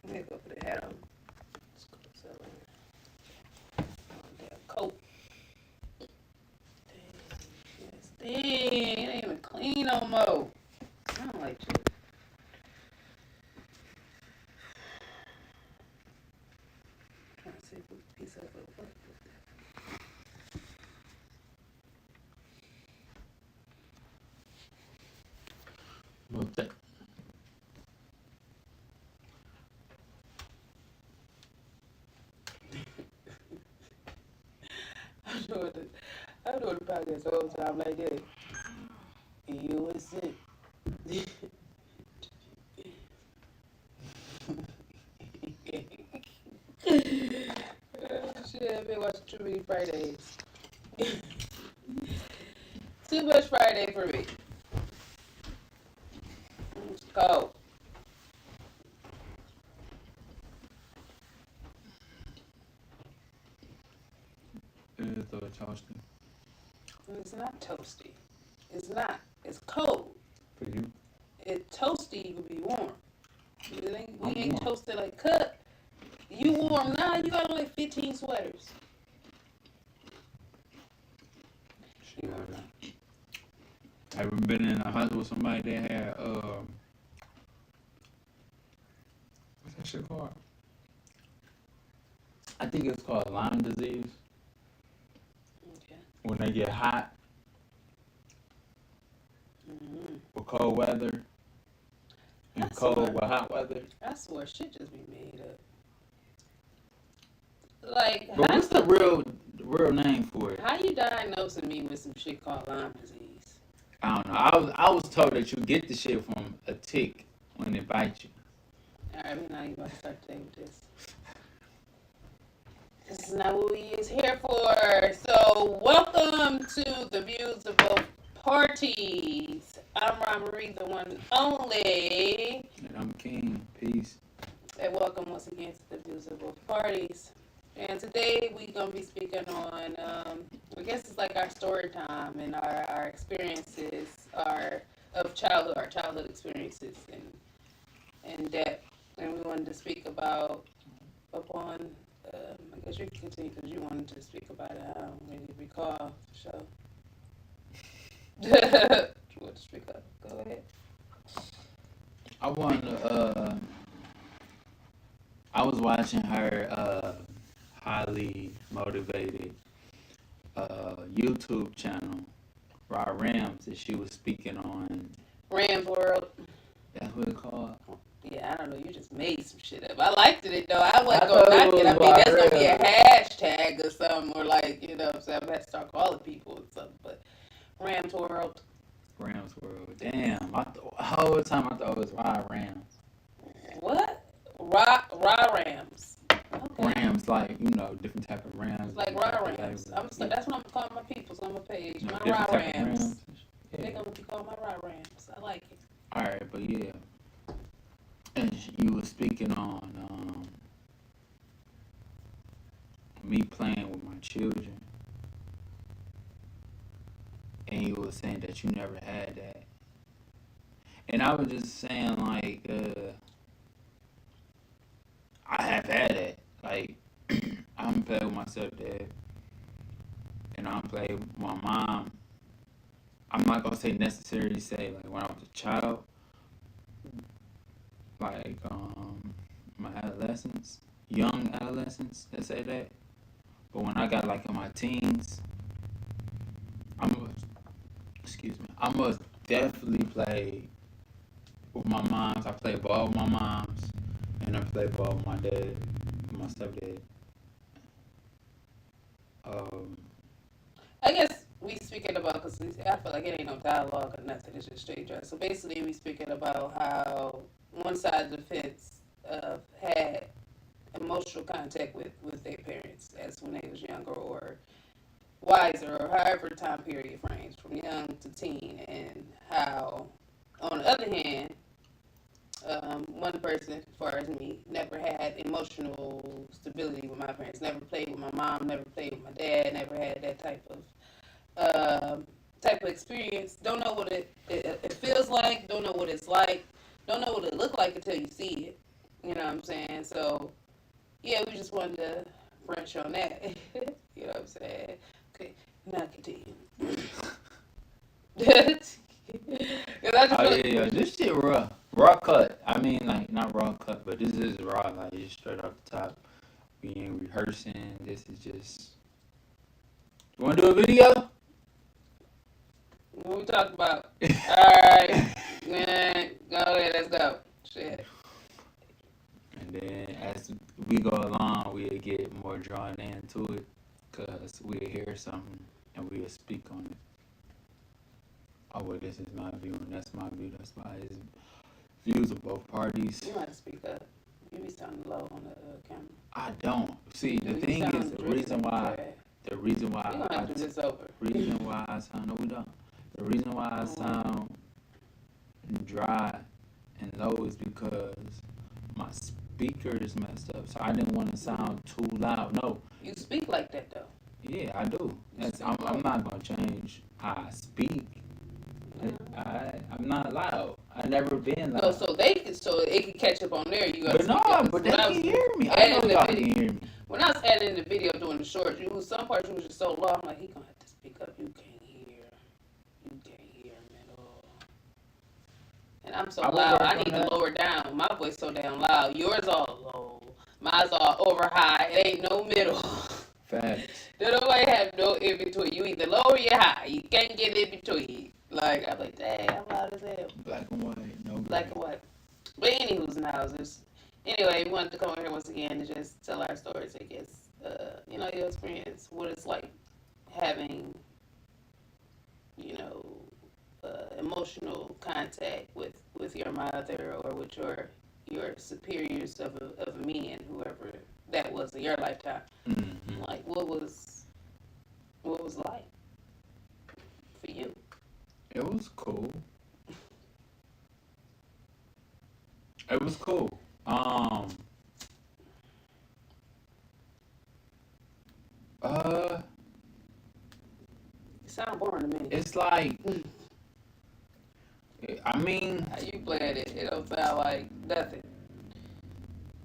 Let me go put the hat on. Let's go damn coat. Dang, it ain't even clean no more. I don't like you. Trying to see if we can piece up a work with Well, that, I'm doing the podcast the whole time like that. And you was sick. Shit, I've been watching too many Fridays. Too much Friday for me. Let's go. it's a toasty It's not toasty. It's not. It's cold. for you. It's toasty would be warm. We I'm ain't warm. toasted like cut. You warm now? You got like 15 sweaters. You warm now. Ever been in a hospital with somebody that had what's that shit called? I think it's called Lyme disease. Okay. When they get hot Mm-hmm. with cold weather and That's cold what- with hot weather. I swear shit just be made up. Like, But what's the real name for it? how you diagnosing me with some shit called Lyme disease? I don't know. I was told that you get the shit from a tick when it bites you. Alright, now you about to start today with this. This is not what we is here for. So, welcome to the views of both parties. I'm Ron Marie, the one and only. And I'm King. Peace. And welcome once again to the views of both parties. And today we're going to be speaking on, I guess it's like our story time and our experiences, our childhood experiences and depth. And we wanted to speak about upon, I guess you can continue because you wanted to speak about it. I don't really recall, so. You want to speak up? Go ahead. I want to, I was watching her highly motivated YouTube channel, Raw Rams, that she was speaking on. Rams World. That's what it's called. Yeah, I don't know. You just made some shit up. I liked it though. I wasn't I gonna thought knock it it. I was mean, that's gonna be a Rams. hashtag or something, or like, you know what I'm saying? I'm gonna have to start calling people or something. But Rams World. Rams World. Damn. The whole time I thought it was Raw Rams. What? Raw Rams. Okay. Rams, like, you know, different type of Rams. Like different type Raw of Rams. flavors. That's what I'm calling my peoples on my page. You know, My different Raw type of Rams. Yeah. They're gonna be called my Raw Rams. I like it. Alright, but yeah. And you were speaking on me playing with my children. And you were saying that you never had that. And I was just saying, like, I have had it. Like, I'm playing with my stepdad. And I'm playing with my mom. I'm not going to say necessarily say, like, when I was a child. Like, my adolescence. Young adolescence, let's say that. But when I got, like, in my teens, I must definitely play with my moms. I play ball with my moms, and I play ball with my dad, my stepdad. I guess we speaking about, because I feel like it ain't no dialogue or nothing, it's just straight dress. So basically we speaking about how one side of the fence had emotional contact with their parents as when they was younger or wiser, or however time period frames from young to teen, and how on the other hand, one person, as far as me, never had emotional stability with my parents. Never played with my mom. Never played with my dad. Never had that type of experience. Don't know what it feels like. Don't know what it's like. Don't know what it look like until you see it. You know what I'm saying? So, yeah, we just wanted to French on that. You know what I'm saying? Okay, now continue. Because I just Oh feel yeah, yeah, this shit raw. Raw cut. I mean, like not raw cut, but this is raw. Like it's straight off the top. We ain't rehearsing. This is just. You wanna do a video? what we talked about. Alright, man, go ahead, let's go. Shit. And then as we go along, we'll get more drawn into it, cause we'll hear something and we'll speak on it. Oh well, this is my view and that's my view. That's why it's views of both parties. You might speak up. You be sounding low on the camera. I don't see. The You thing sound is, the reason why We're gonna have to do this over. reason why I sound no, we don't. The reason why I sound dry and low is because my speaker is messed up. So I didn't want to sound too loud. No, You speak like that though. yeah, I do. I'm not gonna change how I speak. I'm not loud. I never been No, loud. so it can catch up on there. You gotta But no, speak up. but they When I can was hear me. I adding know the y'all video- can hear me. When I was adding the video doing the shorts, some parts you was just so low. I'm like, he gonna have to speak up. You can't hear him at all. And I'm so I will loud. work I on need to that. lower down. My voice so damn loud. Yours all low. Mine's all over high. It ain't no middle. Facts. Nobody have no in between. You either low or you high. You can't get in between. Like I'm like, dang, I'm loud as hell. Black and white, no Black gray. and white. But anywho's and houses. Anyway, we wanted to come over here once again and just tell our stories, I guess. Your experience, what it's like having, emotional contact with your mother or with your superiors of a man, whoever that was in your lifetime. Mm-hmm. Like what was like for you? It was cool. It was cool. It sound boring to me. It's like, I mean, How you playing it? It don't sound like nothing.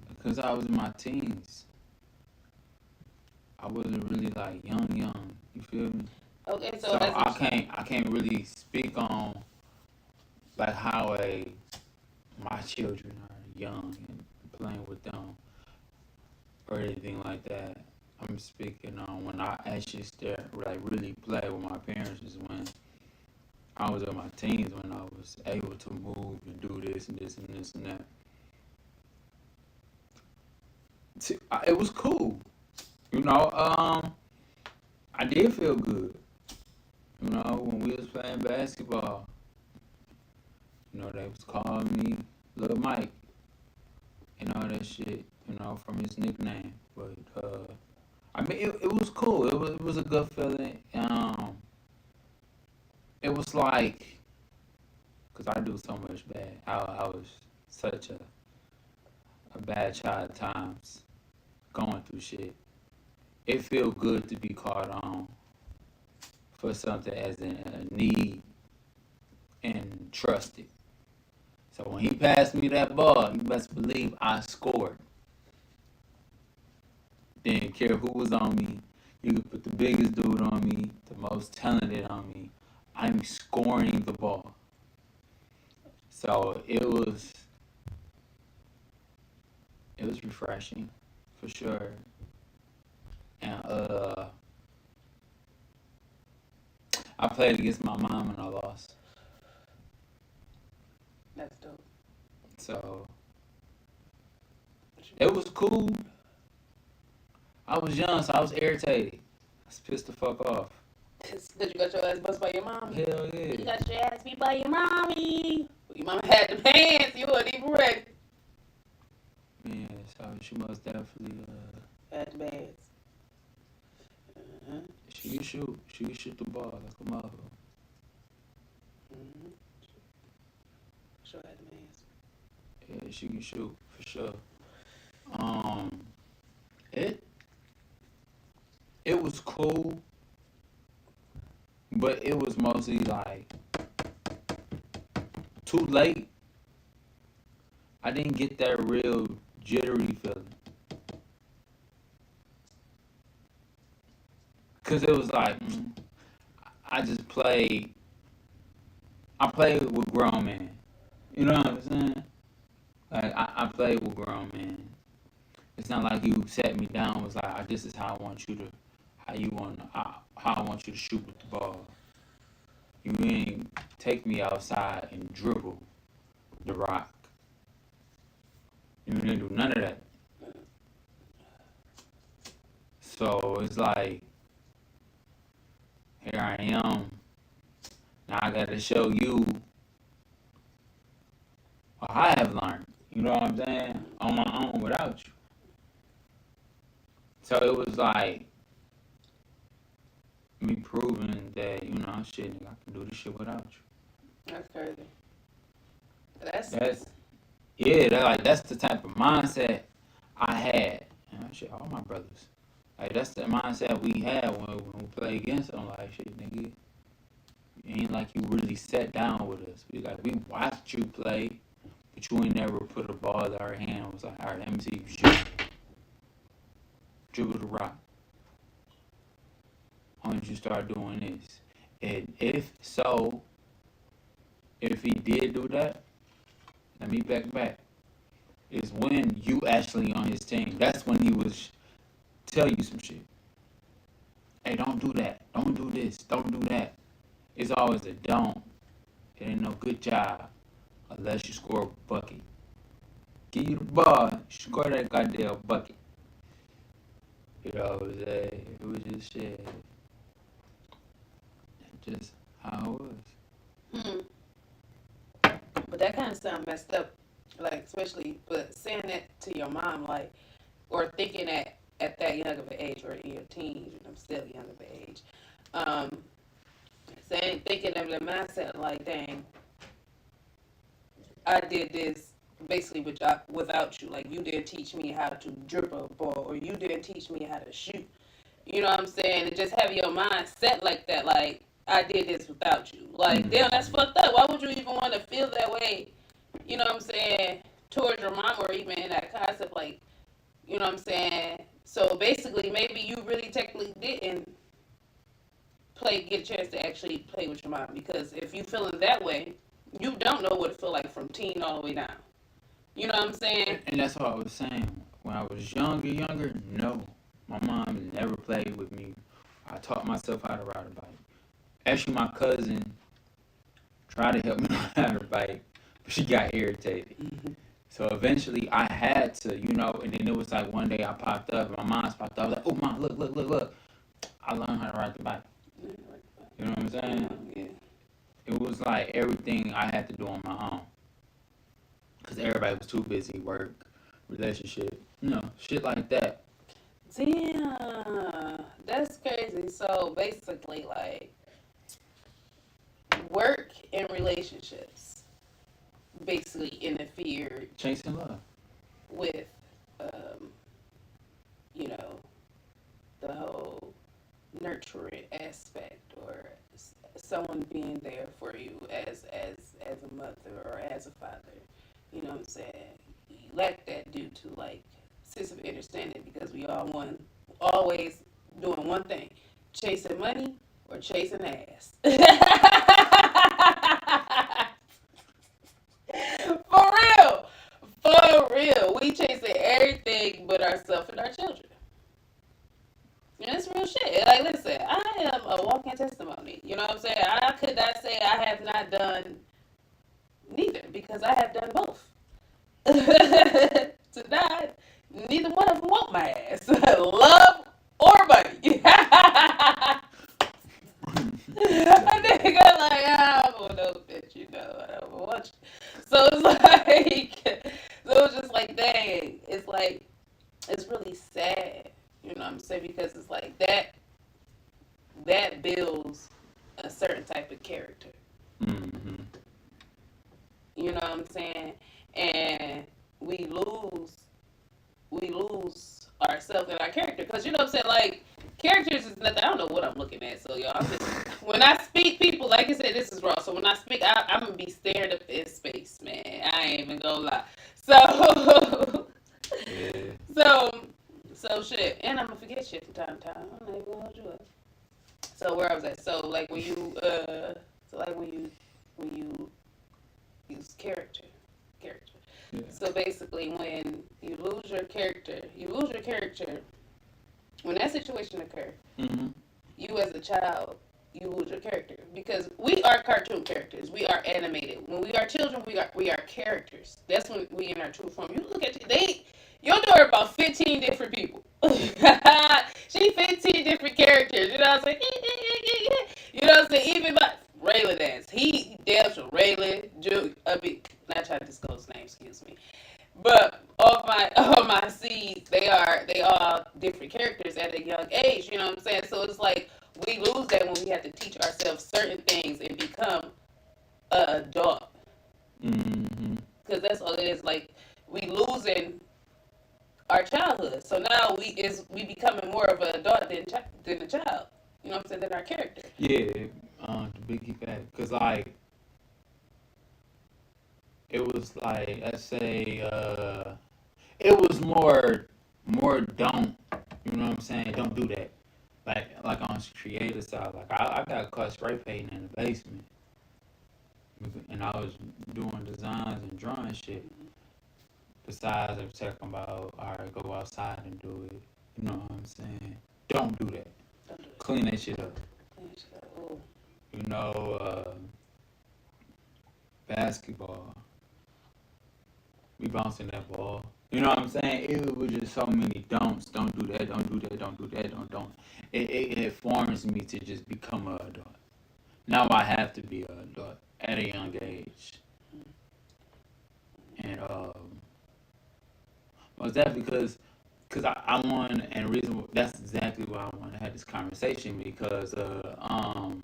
because I was in my teens. I wasn't really like young. You feel me? Okay, So that's I can't really speak on like how my children are young and playing with them or anything like that. I'm speaking on when I actually really play with my parents is when I was in my teens, when I was able to move and do this and this and this and that. It was cool, I did feel good, when we was playing basketball. They was calling me Lil Mike and all that shit, from his nickname. But I mean, it was cool. It was a good feeling. It was like, cause I do so much bad. I was such a bad child at times, going through shit. It feel good to be called on for something as a need and trusted. So when he passed me that ball, you best believe I scored. Didn't care who was on me. You could put the biggest dude on me, the most talented on me. I'm scoring the ball. So it was refreshing for sure. And I played against my mom and I lost. That's dope. So it was cool. I was young, so I was irritated. I was pissed the fuck off. Because you got your ass bust by your mom. Hell You yeah. got your ass beat by your mommy. Your mama had them hands. You wasn't even ready. Man, so she most definitely Had them hands. she can shoot. She can shoot the ball like a mother. Sure had them hands. Yeah, she can shoot for sure. It was cool, but it was mostly like too late. I didn't get that real jittery feeling. Cause it was like I just played. I played with grown men. You know what I'm saying? Like I played with grown men. It's not like you set me down. It was like this is how I want you to, how I want you to shoot with the ball. You ain't take me outside and dribble the rock. You didn't do none of that. So it's like, here I am. Now I got to show you what I have learned. You know what I'm saying? On my own without you. So it was like me proving that, shit, nigga, I can do this shit without you. That's crazy. That's the type of mindset I had. And shit, all my brothers. Like, that's the mindset we had when we play against them. Like, shit, nigga, it ain't like you really sat down with us. We watched you play, but you ain't never put a ball in our hand. It was like, all right, let me see you shoot. Dribble the rock. Why don't you start doing this? And if he did do that, let me back. Is when you actually on his team. That's when he was tell you some shit. Hey, don't do that. Don't do this. Don't do that. It's always a don't. It ain't no good job unless you score a bucket. Give you the ball, score that goddamn bucket. You know what I'm saying? It was just shit. Just how it was. But that kind of sound messed up. Like, especially, but saying that to your mom, like, or thinking that at that young of an age, or in your teens, I'm still young of an age, thinking of the mindset, like, dang, I did this basically without you. Like, you didn't teach me how to dribble a ball, or you didn't teach me how to shoot. You know what I'm saying? And just have your mind set like that, like, I did this without you. Like, damn, that's fucked up. Why would you even want to feel that way? You know what I'm saying? Towards your mom, or even in that concept, like, you know what I'm saying? So basically, maybe you really technically didn't get a chance to actually play with your mom, because if you feeling that way, you don't know what it feel like from teen all the way down. You know what I'm saying? And that's what I was saying. When I was younger, no. My mom never played with me. I taught myself how to ride a bike. Actually, my cousin tried to help me learn how to bike, but she got irritated. So eventually I had to, and then it was like one day I popped up, and my mom's popped up. I was like, oh, mom, look. I learned how to ride the bike. You know what I'm saying? Yeah. It was like everything I had to do on my own. Because everybody was too busy, work, relationship, shit like that. Damn, that's crazy. So basically, like, work and relationships basically interfered Chasing love with, the whole nurturing aspect, or someone being there for you as a mother or as a father. You know what I'm saying? You lack that due to, like, sense of understanding, because we always doing one thing: chasing money or chasing ass. For real, we chasing everything but ourselves and our children. And it's real shit. Like, listen, I am a walking testimony. You know what I'm saying? I could not say I have not done neither, because I have done both. Tonight, neither one of them want my ass. Love or money. A nigga like, I don't know, bitch, I don't want you. So it's just like, dang, it's like, it's really sad, you know what I'm saying? Because it's like that builds a certain type of character. Mm-hmm. You know what I'm saying? And we lose ourselves and our character. Because, you know what I'm saying, like, characters is nothing. I don't know what I'm looking at. So, y'all, when I speak, people, like I said, this is raw. So, when I speak, I'm going to be staring up in space, man. I ain't even going to lie. So, shit, and I'm gonna forget shit from time to time. I'm not even gonna hold you up. So where I was at? So like when you when you use character. Yeah. So basically, when you lose your character, when that situation occurs. Mm-hmm. You as a child, you lose your character because we are cartoon characters. We are animated. When we are children, we are characters. That's when we in our true form. You look at your daughter about 15 different people. She 15 different characters. You know what I'm saying? You know what I'm saying? Even my Raylan dance. He dance with Raylan, Julie. Not trying to disclose names. Excuse me. But all my seeds, they all different characters at a young age. You know what I'm saying? So it's like we lose that when we have to teach ourselves certain things and become an adult. Mm-hmm. Because that's all it is. Like we losing our childhood. So now we becoming more of an adult than a child. You know what I'm saying? Than our character. Yeah, the biggie fact, cause like it was like let's say it was more don't, you know what I'm saying? Don't do that. Like on the creative side, like I got caught spray painting in the basement, and I was doing designs and drawing shit. Besides, I'm talking about all right, go outside and do it. You know what I'm saying? Don't do that. Don't do it. Clean that shit up. Oh. You know, basketball. We bouncing that ball. You know what I'm saying? It was just so many don'ts. Don't do that. Don't do that. Don't do that. Don't. It forms me to just become an adult. Now I have to be an adult at a young age. And was that because I want, and reason that's exactly why I want to have this conversation because when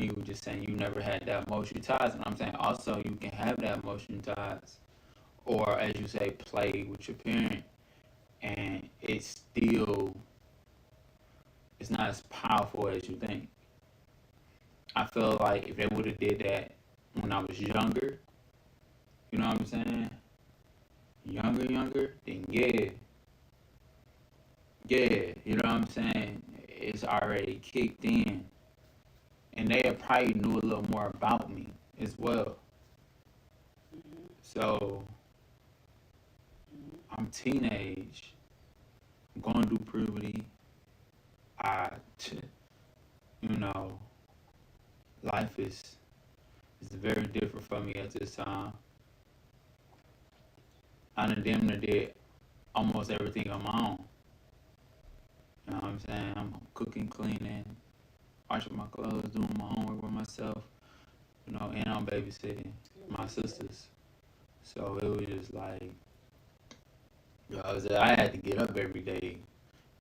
you were just saying you never had that emotional ties, and I'm saying also you can have that emotional ties, or as you say, play with your parent, and it's not as powerful as you think. I feel like if they would have did that when I was younger, you know what I'm saying? Younger, then yeah, you know what I'm saying? It's already kicked in, and they probably knew a little more about me as well. So I'm teenage, I'm going through puberty. You know, life is very different for me at this time. I done did almost everything on my own. You know what I'm saying? I'm cooking, cleaning, washing my clothes, doing my homework with myself, you know, and I'm babysitting my sisters. So it was just like, you know, I had to get up every day,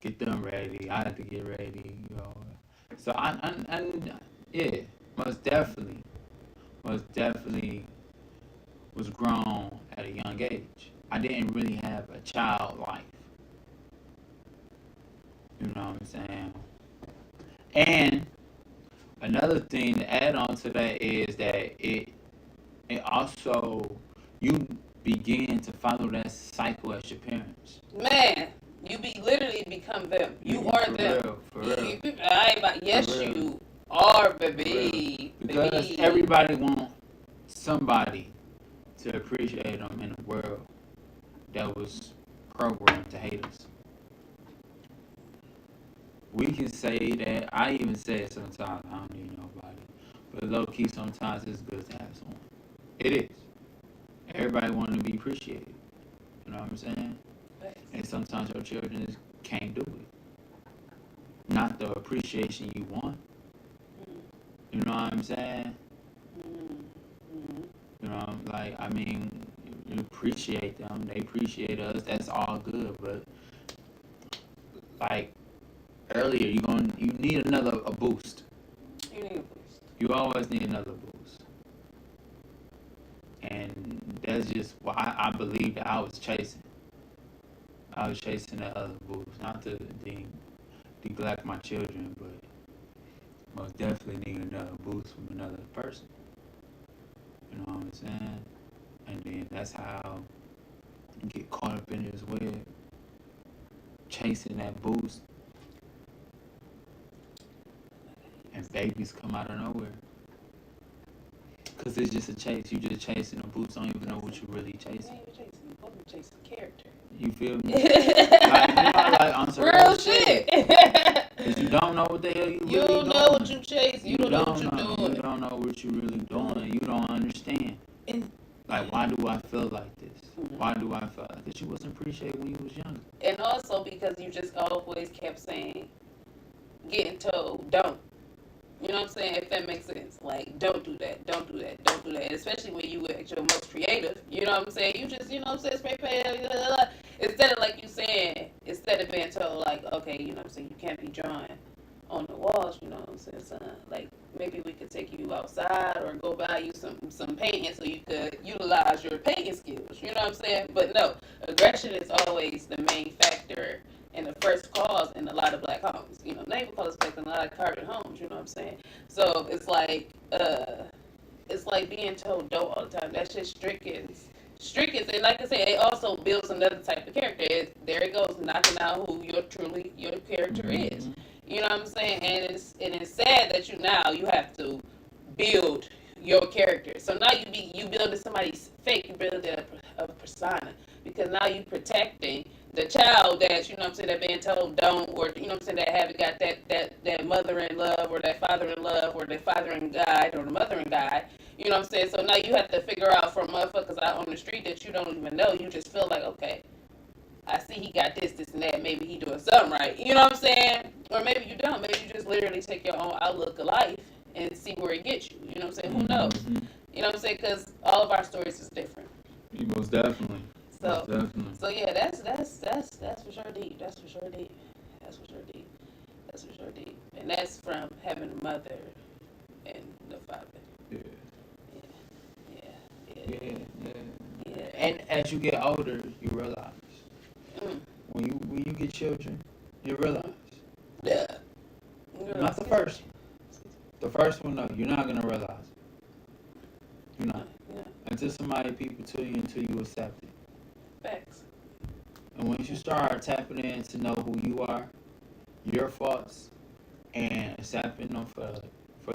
get them ready. I had to get ready, you know. So yeah, most definitely was grown at a young age. I didn't really have a child life. You know what I'm saying? And another thing to add on to that is that it also you begin to follow that cycle as your parents. Man, you literally become them. You are them. For real. Yes, you are, baby. Because baby. everybody wants somebody to appreciate them in a world that was programmed to hate us. We can say that. I even say it sometimes. I don't need nobody. But low key, sometimes it's good to have someone. It is. Everybody wants to be appreciated. You know what I'm saying? And sometimes your children just can't do it. Not the appreciation you want. You know what I'm saying? You know, like, I mean, you appreciate them. They appreciate us. That's all good. But, like, earlier, you need a boost. You need a boost. You always need another boost. And that's just what I believe that I was chasing. I was chasing that other boost. Not to neglect my children, but most definitely need another boost from another person. You know what I'm saying? And then that's how you get caught up in this web. chasing that boost, and babies come out of nowhere. Cause it's just a chase. You just chasing a boost. Don't even know what you really You chasing. ain't even chasing. You supposed to be chasing character. You feel me? Like on some Real shit. Cause you don't know what the hell you You really don't doing. know what you chase. You don't know what you're doing. You don't know what you really doing. You don't understand. And Like, why do I feel like this? Mhm. Why do I feel like this? You wasn't appreciated when you was younger. and also because you just always kept saying, getting told, don't. You know what I'm saying? If that makes sense. Like, don't do that, don't do that, don't do that. And especially when you were at your most creative. You know what I'm saying? You just, you know what I'm saying, spray paint, blah, blah, blah. Instead of like you saying, instead of being told like, okay, you know what I'm saying, you can't be drawing on the walls, you know what I'm saying, son. Like, maybe we could take you outside or go buy you some painting so you could utilize your painting skills. You know what I'm saying? But no, aggression is always the main factor and the first cause in a lot of black homes. You know, not even cause black in a lot of carbon homes, you know what I'm saying? So it's like being told don't all the time. That's just strickens. And like I said, it also builds another type of character. There it goes, knocking out who your character is. You know what I'm saying? And it's sad that you have to build your character. So now you building somebody's fake, you building a persona, because now you protecting the child that, you know what I'm saying, that being told don't, or you know what I'm saying, that haven't got that mother in love, or that father in love, or that father in guide, or the mother in guide. You know what I'm saying? So now you have to figure out from motherfuckers out on the street that you don't even know. You just feel like, okay, I see he got this, and that. Maybe he doing something right. You know what I'm saying? Or maybe you don't. Maybe you just literally take your own outlook of life and see where it gets you. You know what I'm saying? Who knows? You know what I'm saying? Because all of our stories is different. Most definitely. So, Most definitely. so yeah, that's for sure deep. That's for sure deep. That's for sure deep. That's for sure deep. And that's from having a mother and the father. Yeah. Yeah. Yeah. And as you get older, you realize Mm. when you get children, you realize. Yeah. Not the first. The first one, no, you're not gonna realize it. You're not. Yeah. Until somebody people to you, until you accept it. Facts. And once you start tapping in to know who you are, your faults, and accepting them for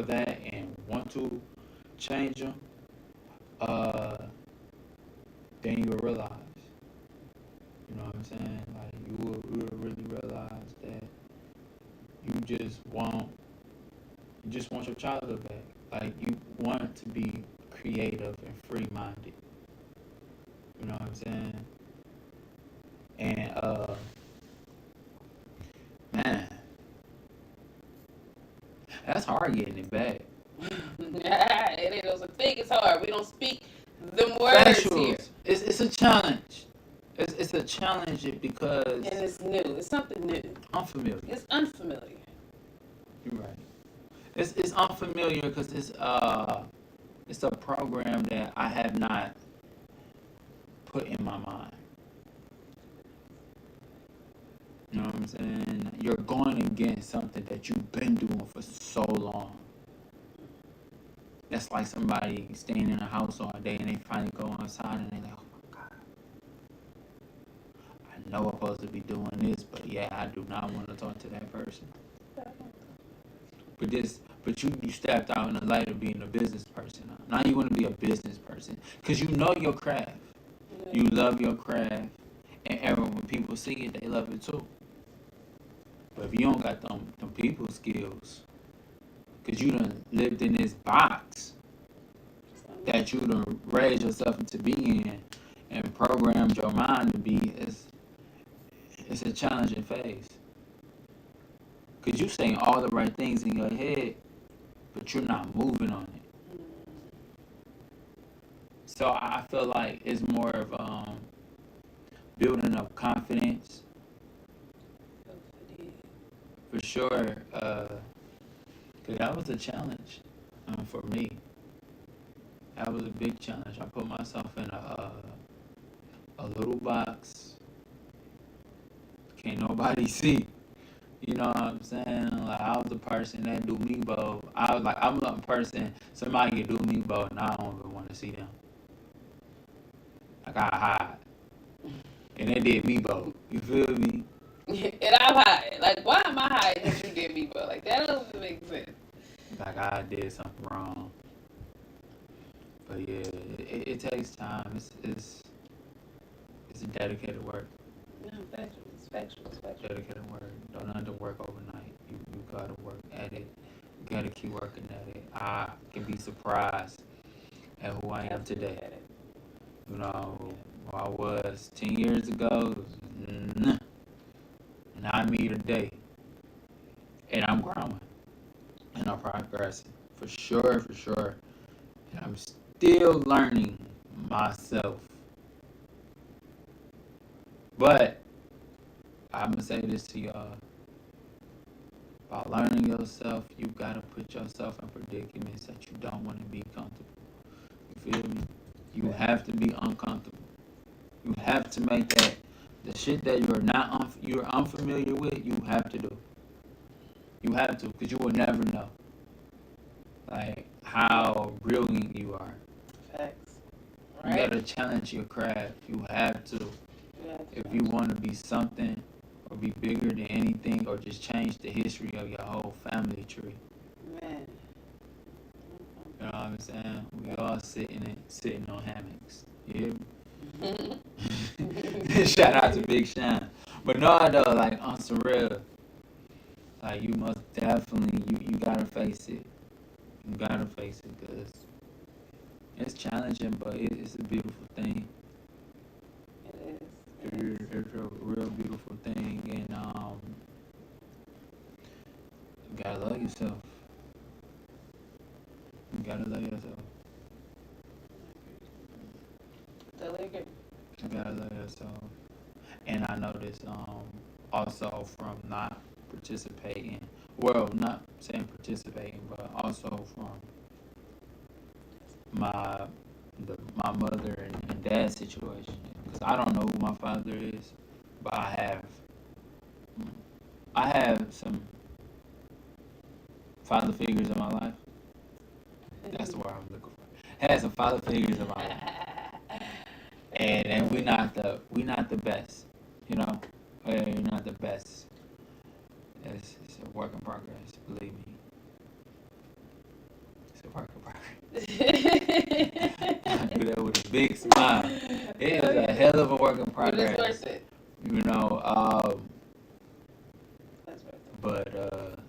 that, and want to change them, then you'll realize. You know what I'm saying? Like you will really realize that you just want your childhood back. Like you want to be creative and free minded. You know what I'm saying? And man, that's hard getting it back. It ain't no such thing. It's hard. We don't speak them words here. It's a challenge. It's a challenge because And it's new. It's something new. Unfamiliar. It's unfamiliar. You're right. It's unfamiliar because it's a program that I have not put in my mind. You know what I'm saying? You're going against something that you've been doing for so long. That's like somebody staying in a house all day and they finally go outside and they're like, oh my God. I know I'm supposed to be doing this, but yeah, I do not want to talk to that person. But you stepped out in the light of being a business person. Now you want to be a business person because you know your craft. You love your craft, and when people see it, they love it too. But if you don't got them people skills, because you done lived in this box that you done raised yourself to be in and programmed your mind to be, it's a challenging phase. Because you saying all the right things in your head, but you're not moving on it. So I feel like it's more of building up confidence. For sure. Because that was a challenge for me. That was a big challenge. I put myself in a little box. Can't nobody see. You know what I'm saying? Like, I was a person that do me bow. I was like, I'm a person, somebody can do me bow, and I don't even want to see them. Like, I hide. And they did me bow. You feel me? And I'm high. Like, why am I high that you did me for? Like, that doesn't make sense. Like I did something wrong. But yeah, it takes time. It's a dedicated work. No, factual. It's factual. It's factual. Dedicated work. Don't underwork overnight. You gotta work at it. You gotta keep working at it. I can be surprised at who I am today. You know, who I was 10 years ago, not me today. And I'm growing. And I'm progressing. For sure, for sure. And I'm still learning myself. But I'm gonna say this to y'all. By learning yourself, you gotta put yourself in predicaments that you don't want to be comfortable. You feel me? You have to be uncomfortable. You have to make that the shit that you're unfamiliar with. You have to do. You have to, because you will never know, like how brilliant you are. Facts. You Right? gotta challenge your craft. You have to. Yeah. If you want to be something or be bigger than anything or just change the history of your whole family tree. Man. You know what I'm saying? We all sitting on hammocks. You hear me? Shout out to Big Sean. But no, though, like on some real, like you must definitely, you gotta face it. You gotta face it because it's challenging, but it's a beautiful thing. It is. It's a real beautiful thing, and you gotta love yourself. You gotta love yourself. Totally agree. You gotta love yourself. And I noticed also from not participating, well, not saying participating, but also from my mother and dad's situation. Because I don't know who my father is, but I have some father figures in my life. That's the word I'm looking for. Had some father figures in my life, and we not the best, you know. We're not the best. It's a work in progress. Believe me, it's a work in progress. I do that with a big smile. It is a hell of a work in But progress. it's worth it. You know, That's worth it.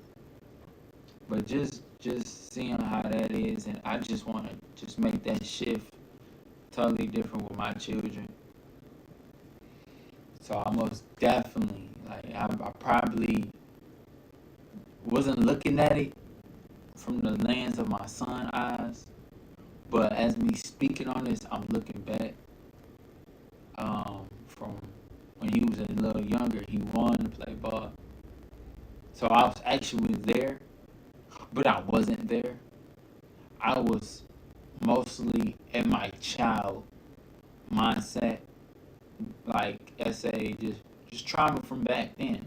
but just seeing how that is, and I just want to just make that shift totally different with my children. So I most definitely, like, I probably wasn't looking at it from the lens of my son's eyes, but as me speaking on this, I'm looking back from when he was a little younger. He wanted to play ball, so I was actually there, but I wasn't there. I was mostly in my child mindset, like SA, just trauma from back then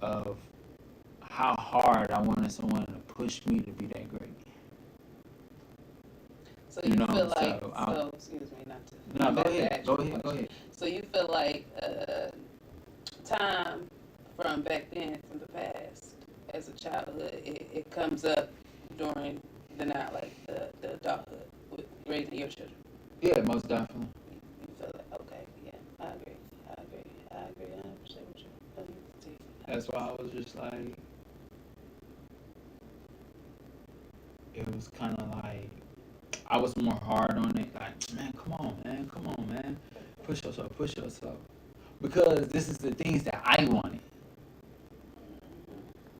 of how hard I wanted someone to push me to be that great. So you feel like, so excuse me, not to. No, go ahead. Go ahead. So you feel like time from back then, from the past, as a childhood, it comes up during the now, like the adulthood, with raising your children. Yeah, most definitely. You feel like, okay, yeah, I agree, 100% with you. That's why I was just like, it was kind of like, I was more hard on it. Like, man, come on, man. Push yourself. Because this is the things that I wanted.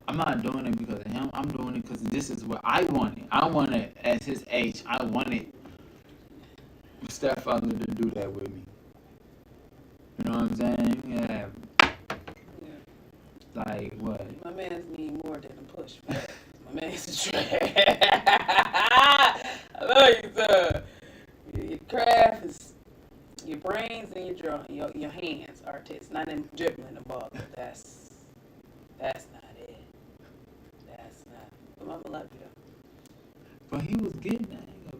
I'm not doing it because of him. I'm doing it because this is what I wanted. I wanted, at his age, I wanted my stepfather to do that with me. You know what I'm saying? Yeah. Like, what? My man's need more than a push. My man's trash. I love you, sir. Your craft is your brains and your drawing. Your hands are artists, not in dribbling the ball. That's not it. That's not. But Mama love you. But he was getting that. I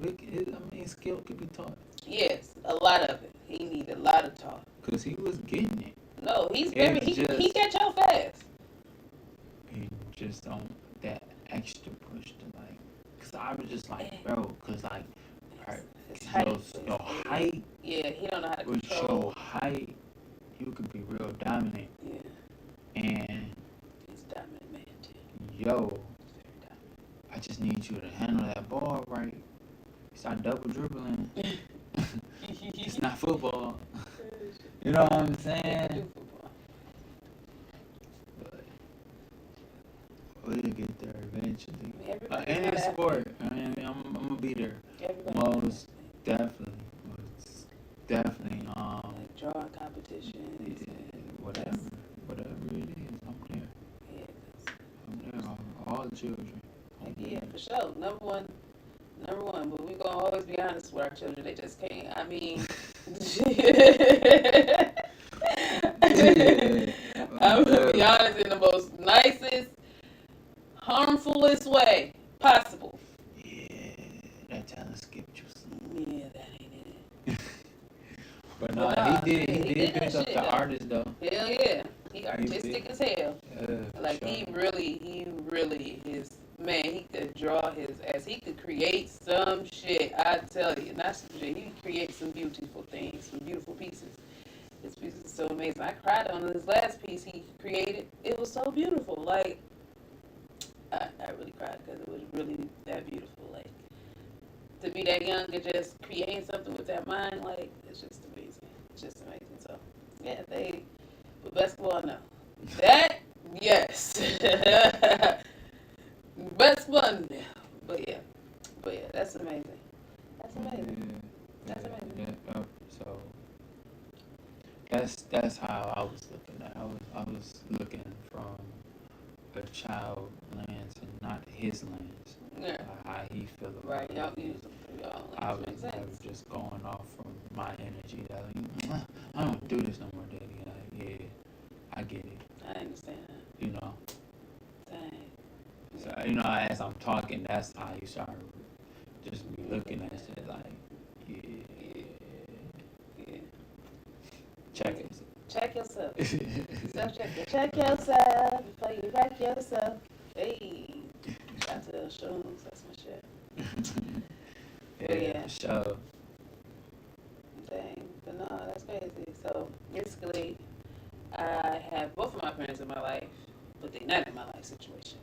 mean, skill could be taught. Yes, a lot of it. He needed a lot of talk. Because he was getting it. No, he's very he catch on fast. He just don't that extra push to like. Cause I was just like, bro, cause like, right, His height. your height. Yeah, he don't know how to With control. your height, you could be real dominant. Yeah. And He's a dominant man too. yo, I just need you to handle that ball right. Start double dribbling. It's not football. You know what I'm saying? But we'll get there eventually. Any sport, I mean, I'm gonna be there. Most definitely. Like drawing competitions. Yeah, whatever it is, I'm there. Yeah, I'm there. All the children. yeah, for sure. Number one. But we gonna always be honest with our children. They just can't. I mean, I'm gonna be honest in the most nicest, harmfulest way possible. Yeah, that talent skipped you. Yeah, that ain't it. But no, he did pick up the artist though. Hell yeah, he artistic as hell. Like sure. he really is. Man, he could draw his ass. He could create some shit. I tell you, not some shit. He could create some beautiful things, some beautiful pieces. His pieces are so amazing. I cried on his last piece he created. It was so beautiful. Like, I really cried because it was really that beautiful. Like, to be that young and just creating something with that mind, like, it's just amazing. It's just amazing. So, yeah, but basketball, no. That, yes. Best one, but yeah, that's amazing. That's amazing. That's amazing. Yeah, so that's how I was looking at. I was looking from a child lens and not his lens. Yeah. How he feel about Right. it. Y'all I was makes sense. just going off from my energy. That like, I don't do this no more, Daddy. Like, yeah, I get it. I understand. You know. Dang. So, you know, as I'm talking, that's how you start just be looking at shit like, yeah. Check it. Check yourself. Check yourself before you wreck yourself. Hey, shout to those shows. That's my shit. Yeah, sure. Dang, but no, that's crazy. So basically, I have both of my parents in my life, but they're not in my life situation.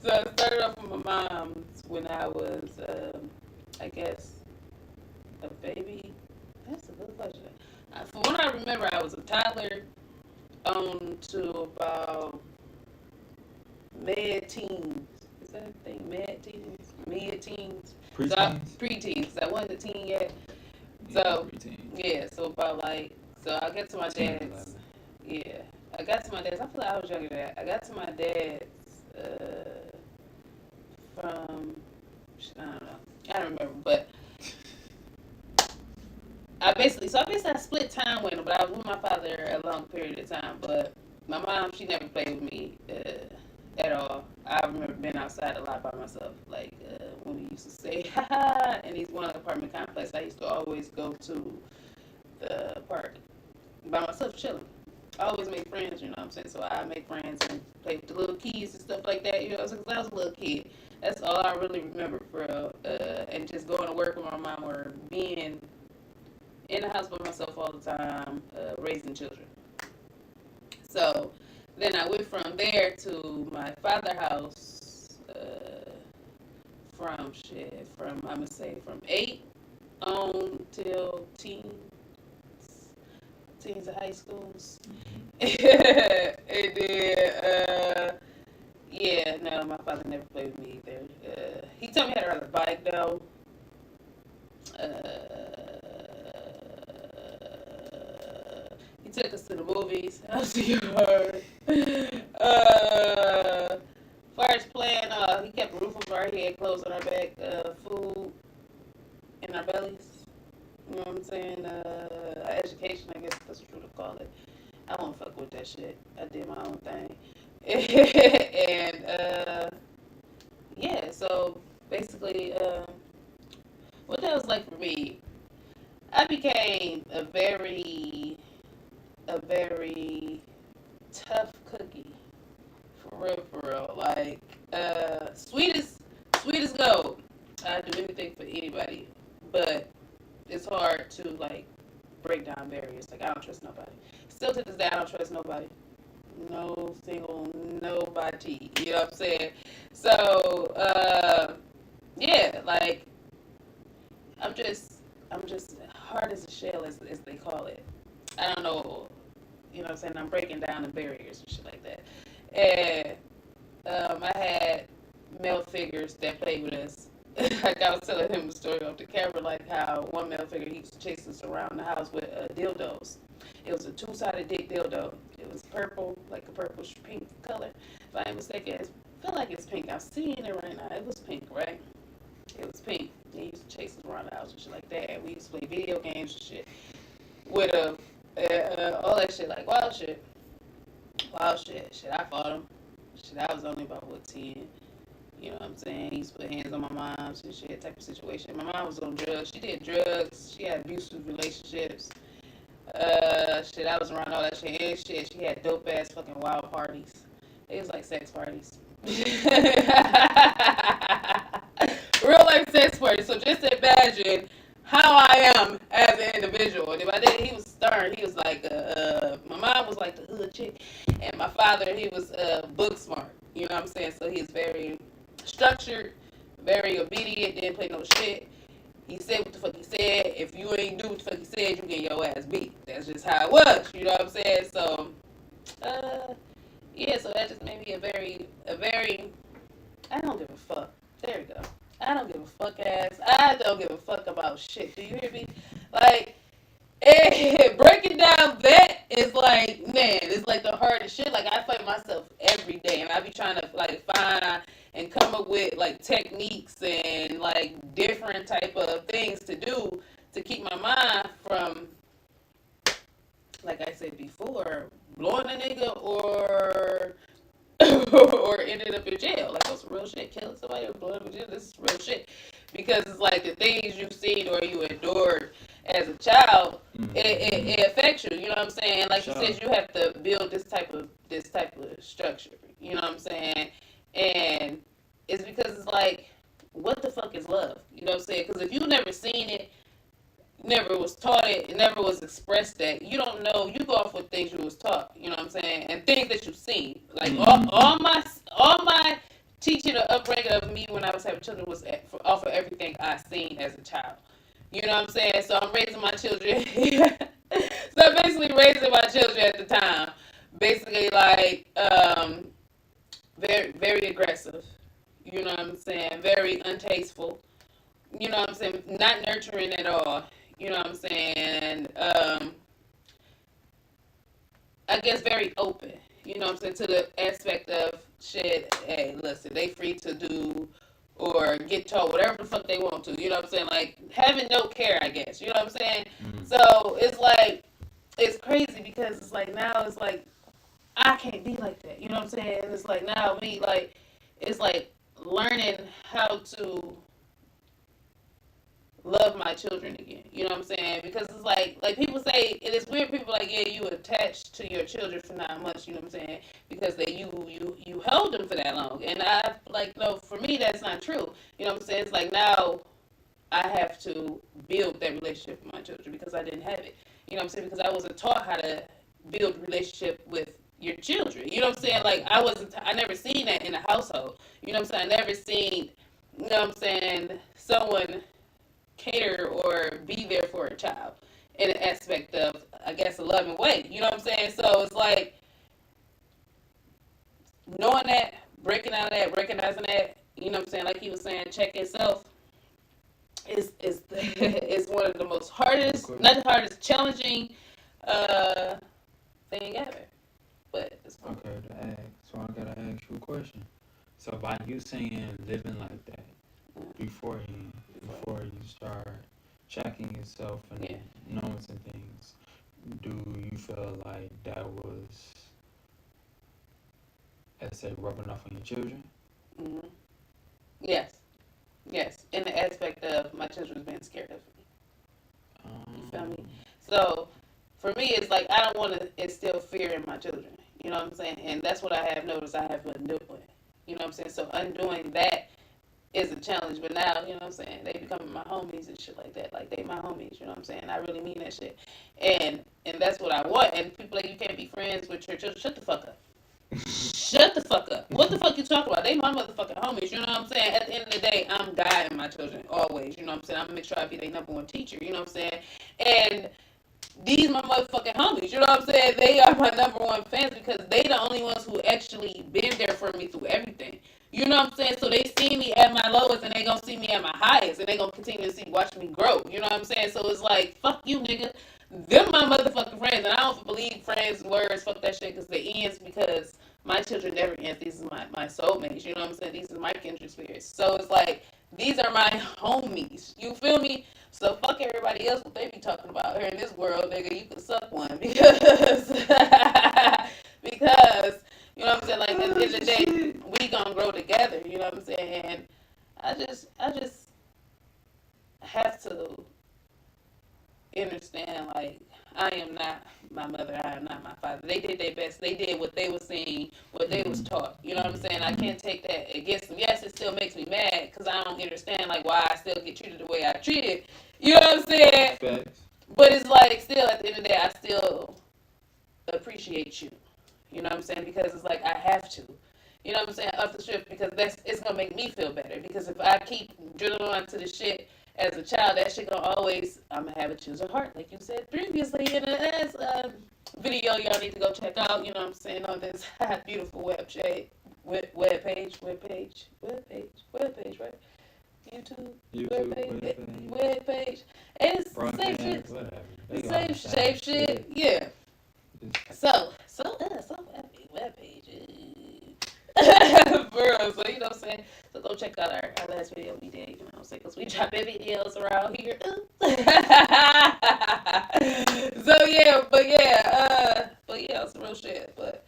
So I started off with my mom's when I was, I guess, a baby. That's a good question. From what I remember, I was a toddler on to about mid-teens. Is that a thing? Mid-teens? Mid-teens? Pre-teens? Pre-teens. I wasn't a teen yet. So, yeah, so about like, so I get to my dad's. Yeah. I got to my dad's. I feel like I was younger than that. I got to my dad's from, I don't know. I don't remember, but I split time with him, but I was with my father a long period of time. But my mom, she never played with me at all. I remember being outside a lot by myself, like when we used to say, ha ha, in these one apartment complex. I used to always go to the park by myself, chilling. I always make friends, you know what I'm saying? So I make friends and play with the little kids and stuff like that, you know, since I was a little kid. That's all I really remember and just going to work with my mom or being in the house by myself all the time, raising children. So then I went from there to my father's house from I'm going to say from 8 on till teens of high schools. And then, yeah, no, my father never played with me either. He told me how to ride a bike, though. He took us to the movies. I was hard. Far as playing, he kept a roof over our head, clothes on our back, food in our bellies. You know what I'm saying? Education, I guess that's what you would call it. I won't fuck with that shit. I did my own thing. And, yeah, so basically, what that was like for me, I I became a very tough cookie. For real. Like, sweet as gold. I'd do anything for anybody. But it's hard to, like, break down barriers. Like, I don't trust nobody. Still to this day, I don't trust nobody. No single nobody. You know what I'm saying? So, yeah, like, I'm just hard as a shell, as they call it. I don't know. You know what I'm saying? I'm breaking down the barriers and shit like that. And I had male figures that played with us. Like I was telling him a story off the camera, like how one male figure, he used to chase us around the house with dildos. It was a two-sided dick dildo. It was purple, like a purplish pink color. If I ain't mistaken, I feel like it's pink. I'm seeing it right now. It was pink, right? It was pink. He used to chase us around the house and shit like that. And we used to play video games and shit with him. All that shit, like wild shit. Wild shit. Shit, I fought him. Shit, I was only about, 10. You know what I'm saying? He used to put hands on my mom and shit, type of situation. My mom was on drugs. She did drugs. She had abusive relationships. Shit, I was around all that shit. And shit, she had dope ass fucking wild parties. It was like sex parties. Real life sex parties. So just imagine how I am as an individual. And my dad, he was stern. He was like, my mom was like the hood chick. And my father, he was book smart. You know what I'm saying? So he's very structured, very obedient, didn't play no shit. He said what the fuck he said. If you ain't do what the fuck he said, you get your ass beat. That's just how it was. You know what I'm saying? So, yeah, so that just made me a very, I don't give a fuck. There we go. I don't give a fuck ass. I don't give a fuck about shit. Do you hear me? Like, breaking down that is like, man, it's like the hardest shit. Like, I fight myself every day, and I be trying to, like, find and come up with, like, techniques and, like, different type of things to do to keep my mind from, like I said before, blowing a nigga or or ended up in jail. Like, that's real shit. Killing somebody or blowing up in jail, this is real shit. Because it's like the things you've seen or you endured as a child, it affects you. You know what I'm saying? Like you said, you have to build this type of structure. You know what I'm saying? And it's because it's like, what the fuck is love? You know what I'm saying? Because if you never seen it, never was taught it never was expressed that, you don't know. You go off with things you was taught, you know what I'm saying, and things that you've seen. Like all my teaching or upbringing of me when I was having children was off of everything I seen as a child. You know what I'm saying? So I'm raising my children. So I'm basically raising my children at the time. Basically, like, very, very aggressive. You know what I'm saying? Very untasteful. You know what I'm saying? Not nurturing at all. You know what I'm saying? I guess very open. You know what I'm saying? To the aspect of shit, hey, listen, they free to do or get taught whatever the fuck they want to. You know what I'm saying? Like, having no care, I guess. You know what I'm saying? Mm-hmm. So it's like, it's crazy because it's like, now it's like, I can't be like that. You know what I'm saying? And it's like, now me, like, it's like learning how to love my children again. You know what I'm saying? Because it's like people say, it is weird. People like, yeah, you attached to your children for 9 months. You know what I'm saying? Because you held them for that long. And I like, no, for me that's not true. You know what I'm saying? It's like, now I have to build that relationship with my children because I didn't have it. You know what I'm saying? Because I wasn't taught how to build a relationship with your children. You know what I'm saying? Like, I never seen that in a household. You know what I'm saying? I never seen, you know what I'm saying, someone cater or be there for a child in an aspect of, I guess, a loving way. You know what I'm saying? So it's like, knowing that, breaking out of that, recognizing that, you know what I'm saying? Like he was saying, check yourself is is one of the most hardest, not the hardest, challenging thing ever. But it's fun. Okay, to ask. So I gotta ask you a question. So by you saying living like that before you start checking yourself and knowing some things, do you feel like that was, let's say, rubbing off on your children? Mm-hmm. Yes. In the aspect of my children being scared of me. You feel me? So for me, it's like I don't want to instill fear in my children. You know what I'm saying? And that's what I have noticed I have been doing. You know what I'm saying? So undoing that is a challenge. But now, you know what I'm saying? They becoming my homies and shit like that. Like they my homies. You know what I'm saying? I really mean that shit. And that's what I want. And people like, you can't be friends with your children. Shut the fuck up. Shut the fuck up. What the fuck you talking about? They my motherfucking homies. You know what I'm saying? At the end of the day, I'm guiding my children always. You know what I'm saying? I'm gonna make sure I be their number one teacher. You know what I'm saying? And these my motherfucking homies. You know what I'm saying? They are my number one fans because they the only ones who actually been there for me through everything. You know what I'm saying? So they see me at my lowest and they gonna see me at my highest and they gonna continue to watch me grow. You know what I'm saying? So it's like, fuck you, nigga. Them my motherfucking friends. And I don't believe friends words, fuck that shit, because the ends, because my children never end. These are my soulmates. You know what I'm saying? These are my kindred spirits. So it's like, these are my homies. You feel me? So fuck everybody else what they be talking about here in this world, nigga. You can suck one because because you know what I'm saying. Like at the end of the day, we gonna grow together. You know what I'm saying. And I just have to understand, like, I am not my mother, I am not my father. They did their best. They did what they was seeing, what they was taught. You know what I'm saying? I can't take that against them. Yes, it still makes me mad because I don't understand, like, why I still get treated the way I treated. You know what I'm saying? Facts. But it's like, still, at the end of the day, I still appreciate you. You know what I'm saying? Because it's like, I have to. You know what I'm saying? Up the strip, because it's going to make me feel better. Because if I keep drilling on to the shit as a child, that shit gonna always, I'm gonna have a choose a heart, like you said previously in the last video y'all need to go check out, you know what I'm saying, on this beautiful web page, right? YouTube, web page. And it's the same shit. The same shit, yeah. So web page. For real, so you know what I'm saying? So go check out our last video we did, you know what I'm saying? Because we drop videos around here. So yeah, but yeah, some real shit. But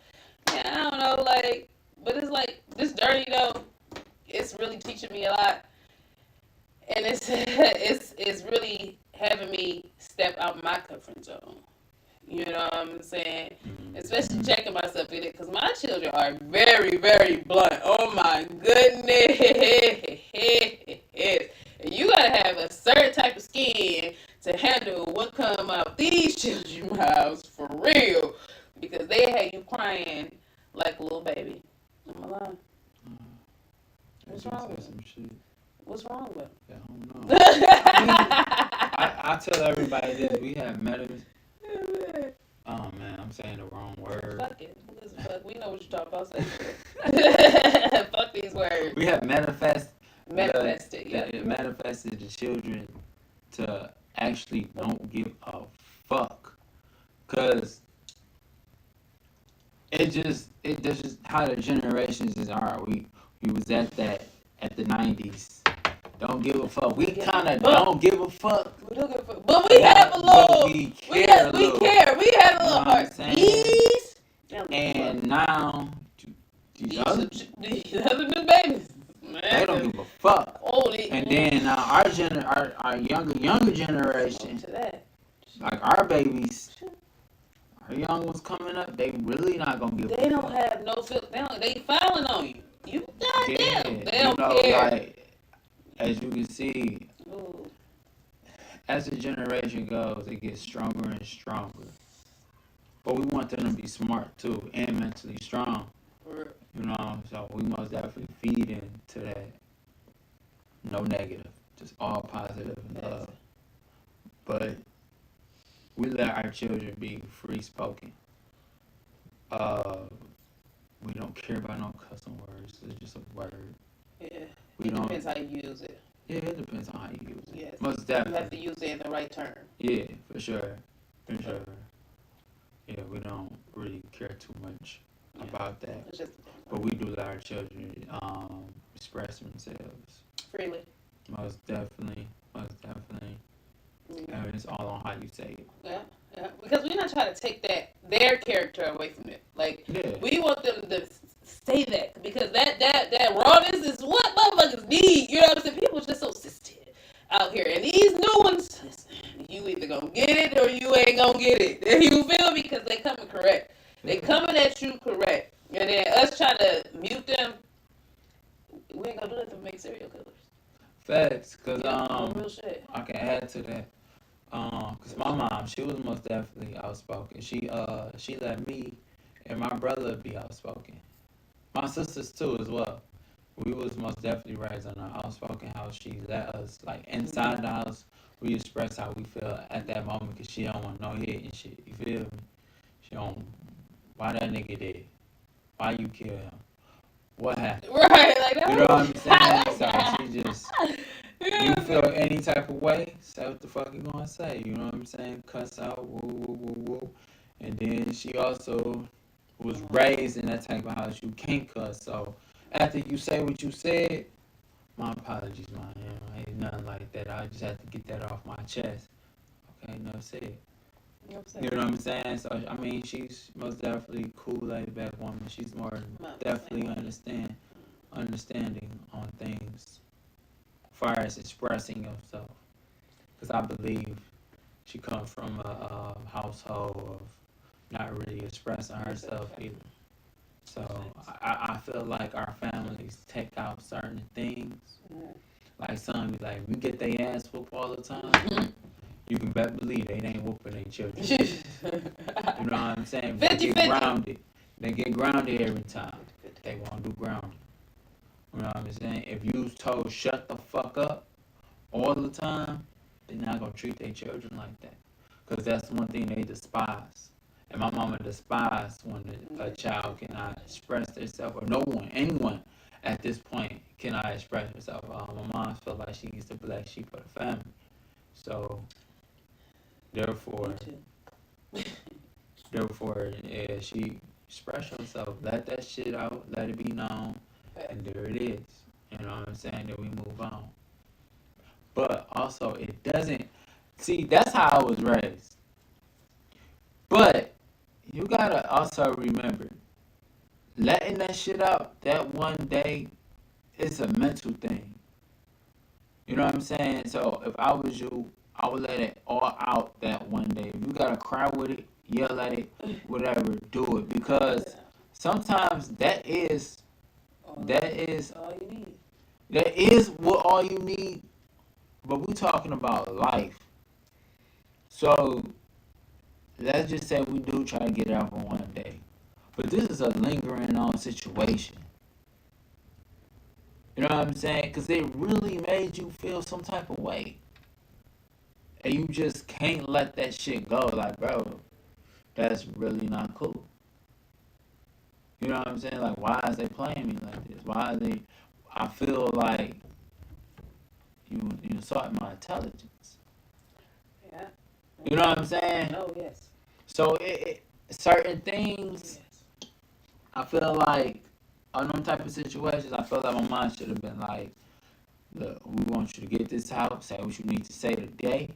yeah, I don't know, like, but it's like, this journey though, it's really teaching me a lot. And it's really having me step out my comfort zone. You know what I'm saying? Especially checking myself in it, because my children are very, very blunt. Oh my goodness. And you gotta have a certain type of skin to handle what come out these children's mouths for real. Because they had you crying like a little baby. Am I lying? What's wrong with it? What's wrong with it? I don't know. I tell everybody this. We have medicine. Oh man, I'm saying the wrong word. Fuck it. Fuck, we know what you're talking about. Say fuck these words. We have manifested, yeah. manifested the children to actually don't give a fuck, cause it's just how the generations are. We was at the 90s. Don't give a fuck. We kind of don't give a fuck. We don't give a fuck. But we have a little. We care. We have a little heart. And now, these other new babies, man, they don't give a fuck. And then our younger generation, like our babies, our young ones coming up, they really not gonna give a fuck. They don't have no filter. They filing on you. You goddamn. They don't care. Like, as you can see, as the generation goes, it gets stronger and stronger. But we want them to be smart too and mentally strong. You know, so we must definitely feed into that. No negative, just all positive and love. But we let our children be free spoken. We don't care about no cussing words. It's just a word. Yeah. It depends how you use it. Yeah, it depends on how you use it. Yes. Most definitely. You have to use it in the right term. Yeah, for sure. For sure. Yeah, we don't really care too much about that. But we do let our children express themselves. Freely. Most definitely. And it's all on how you say it. Yeah. Because we're not trying to take their character away from it. Like, we want them to say that, because that rawness is what motherfuckers need. You know what I'm saying? People are just so sensitive out here, and these new ones, listen, you either gonna get you ain't gonna get it. You feel me? Because they coming correct. They coming at you correct. And then us trying to mute them, we ain't gonna do nothing to make serial killers. Facts, cause real shit. I can add to that. Cause my mom, she was most definitely outspoken. She let me and my brother be outspoken. My sisters too as well. We was most definitely raised in an outspoken house. She let us, like, inside the house, we express how we feel at that moment because she don't want no hit and shit. You feel me? She don't, why that nigga dead? Why you kill him? What happened? Right, like that. You know what I'm saying? So she just, you feel any type of way, say what the fuck you gonna say. You know what I'm saying? Cuss out, woo, woo, woo, woo. And then she also was raised in that type of house. You can't cuss. So after you say what you said, my apologies, man. You know, ain't nothing like that. I just had to get that off my chest. Okay, no said. You know what I'm saying? So I mean, she's most definitely cool, laid back woman. She's more definitely understanding on things, as far as expressing yourself. Because I believe she comes from a household of not really expressing herself either. So I feel like our families take out certain things. Like some be like, we get their ass whooped all the time. You can better believe they ain't whooping their children. You know what I'm saying? They get grounded. They get grounded every time. They won't do grounding. You know what I'm saying? If you told shut the fuck up all the time, they're not gonna treat their children like that. Cause that's one thing they despise. And my mama despised when a child cannot express themselves, or no one, anyone at this point cannot express herself. My mom felt like she's the black sheep of the family. So, therefore, yeah, she expressed herself. Let that shit out. Let it be known. And there it is. You know what I'm saying? Then we move on. But also, it doesn't. See, that's how I was raised. But you gotta also remember, letting that shit out that one day is a mental thing. You know what I'm saying? So if I was you, I would let it all out that one day. If you gotta cry with it, yell at it, whatever, do it. Because sometimes that is all you need. That is what all you need. But we're talking about life. So let's just say we do try to get it out for one day. But this is a lingering on situation. You know what I'm saying? Because it really made you feel some type of way. And you just can't let that shit go. Like, bro, that's really not cool. You know what I'm saying? Like, why is they playing me like this? Why are they... I feel like you insult my intelligence. Yeah. You know what I'm saying? Oh, yes. So, certain things, yes. I feel like, on them type of situations, I feel like my mom should have been like, look, we want you to get this out, say what you need to say today,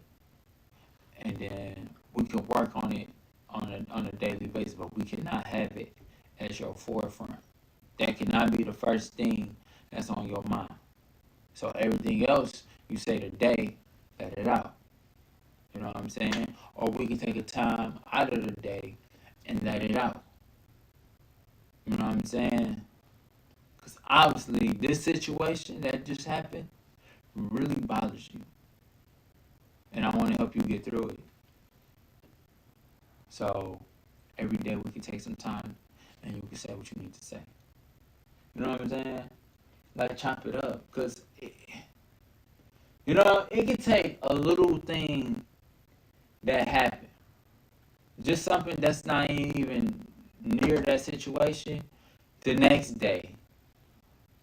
and then we can work on it on a daily basis, but we cannot have it as your forefront. That cannot be the first thing that's on your mind. So everything else you say today, let it out. You know what I'm saying? Or we can take a time out of the day and let it out. You know what I'm saying? Because obviously this situation that just happened really bothers you. And I want to help you get through it. So every day we can take some time and you can say what you need to say. You know what I'm saying? Like, chop it up. Because, you know, it can take a little thing that happened. Just something that's not even near that situation the next day.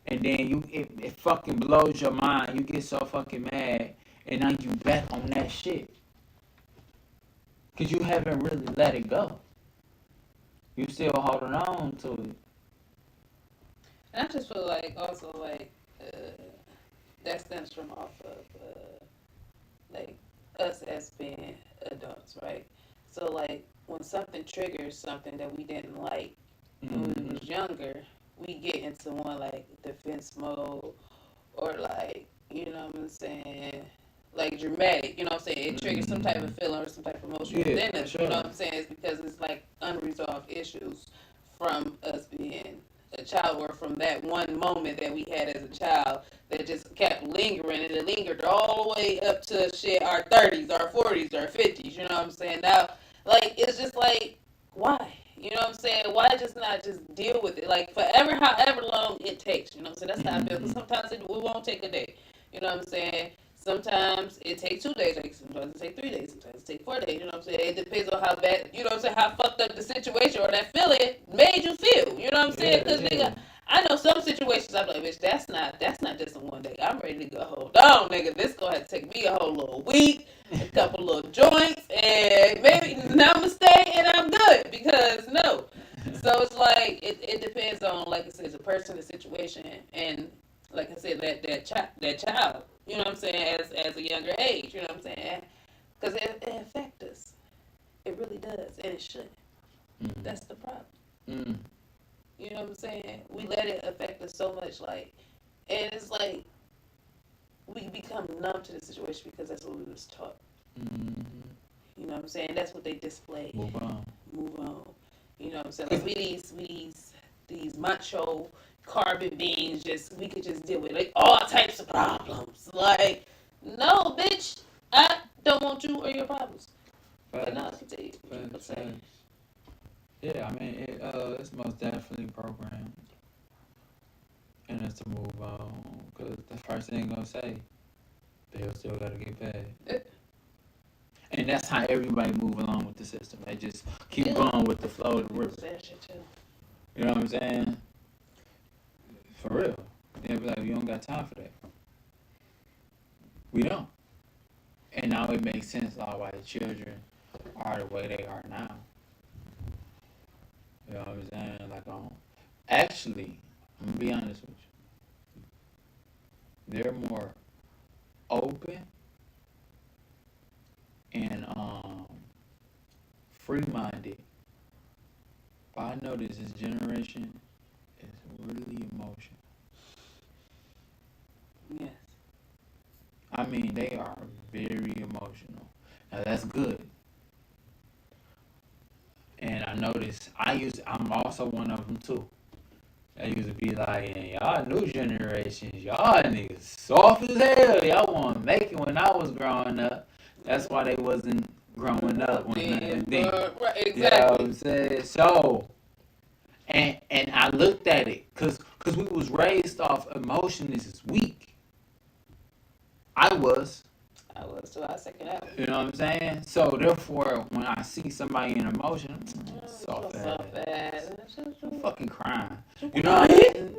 And then it fucking blows your mind. You get so fucking mad. And now you back on that shit. Because you haven't really let it go. You still holding on to it. And I just feel like also like that stems from off of like us as being adults, right? So like when something triggers something that we didn't like when we was younger, we get into one like defense mode or like, you know what I'm saying, like dramatic, you know what I'm saying? It triggers some type of feeling or some type of emotion within us, sure. you know what I'm saying? It's because it's like unresolved issues from us being a child or from that one moment that we had as a child that just kept lingering and it lingered all the way up to shit our 30s, our 40s, our 50s, you know what I'm saying? Now, like, it's just like, why? You know what I'm saying? Why just not just deal with it? Like, forever, however long it takes, you know what I'm saying? That's how I feel, because sometimes it won't take a day, you know what I'm saying? Sometimes it takes 2 days, like sometimes it takes 3 days, sometimes it takes 4 days, you know what I'm saying? It depends on how bad, you know what I'm saying, how fucked up the situation or that feeling made you feel, you know what I'm saying? Because, nigga, I know some situations I'm like, bitch, that's not just a one day. I'm ready to go, hold on, nigga, this gonna have to take me a whole little week, a couple little joints, and maybe namaste, and I'm good, because no. So it's like, it depends on, like I said, the person, the situation, and like I said, that child, you know what I'm saying, as a younger age, you know what I'm saying, because it affects us. It really does, and it should. That's the problem. You know what I'm saying? We let it affect us so much, like, and it's like we become numb to the situation because that's what we was taught. You know what I'm saying? That's what they display. Move on. You know what I'm saying? Like we these macho carbon beings, we could just deal with like all types of problems. Like, no, bitch, I don't want you or your problems. But no, continue. Yeah, I mean, it's most definitely programmed, and it's to move on. Cause the first thing gonna say, bills still gotta get paid. And that's how everybody move along with the system. They just keep going with the flow of the river. You know what I'm saying? For real. They'll be like, you don't got time for that. We don't. And now it makes sense why the children are the way they are now. You know what I'm saying? Like, actually, I'm gonna be honest with you. They're more open and free-minded. But I notice this generation is really emotional. Yes. I mean, they are very emotional. Now that's good. And I notice I'm also one of them too. I used to be like, yeah, y'all new generations, y'all niggas soft as hell. Y'all want to make it when I was growing up. That's why they wasn't growing up when nothing did. Right, exactly. You know what I'm saying? So, and I looked at it, cause we was raised off emotion is weak. I was. So I second that. You know what I'm saying? So therefore, when I see somebody in emotion, soft ass. I'm fucking crying. You know what I mean?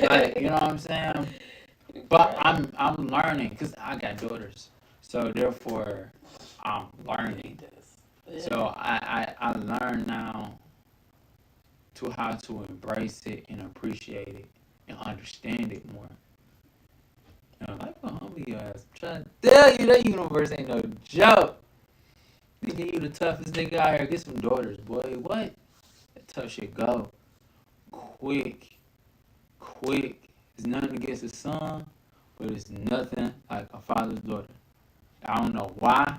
Like, you know what I'm saying? But I'm learning because I got daughters. So therefore, I'm learning. So I learn now to how to embrace it and appreciate it and understand it more. I'm like, oh, humble your ass. I'm trying to tell you that universe ain't no joke. Nigga, you the toughest nigga out here. Get some daughters, boy. What? That tough shit go. Quick. It's nothing against his son, but it's nothing like a father's daughter. I don't know why.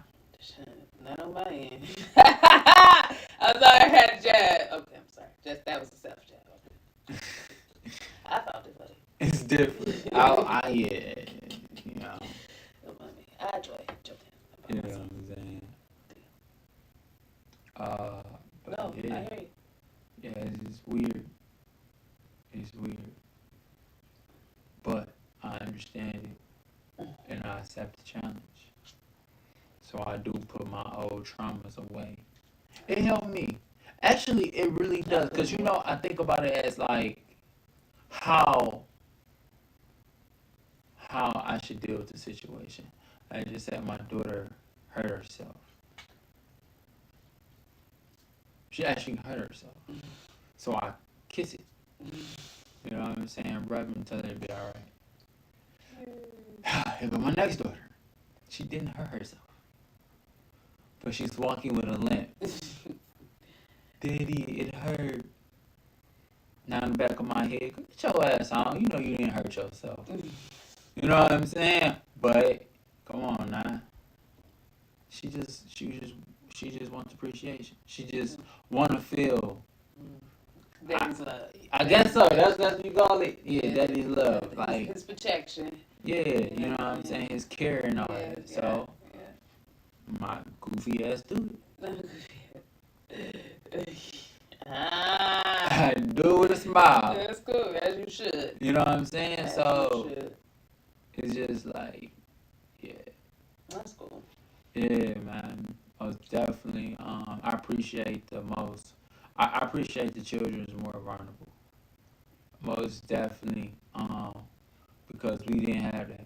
Not on my end. I'm sorry, I had a jab. Okay, I'm sorry. That was a self jab. I found it funny. It's different. I yeah, you know. I enjoy joking. You know what I'm saying? But No, yeah. I hear you. Yeah, it's weird. It's weird. But I understand it and I accept the challenge. So I do put my old traumas away. It helped me. Actually, it really does. Because, I think about it as like how I should deal with the situation. I just said my daughter hurt herself. She actually hurt herself. So I kiss it. You know what I'm saying? Rub it until it'll be alright. Here go my next daughter. She didn't hurt herself. But she's walking with a limp. Daddy, it hurt. Now in the back of my head, get your ass on. You know you didn't hurt yourself. You know what I'm saying? But, come on she just wants appreciation. She just want to feel. Daddy's love. I guess so. That's what you call it. Yeah, daddy's love. His, Like his protection. yeah, you know what I'm saying. His care and all Yeah, that. So my goofy ass dude. I do it with a smile. That's cool, as you should. You know what I'm saying? As So you should. it's just like, yeah, That's cool. yeah, man. Most definitely. I appreciate the most. I appreciate the children's more vulnerable. Most definitely. Because we didn't have that,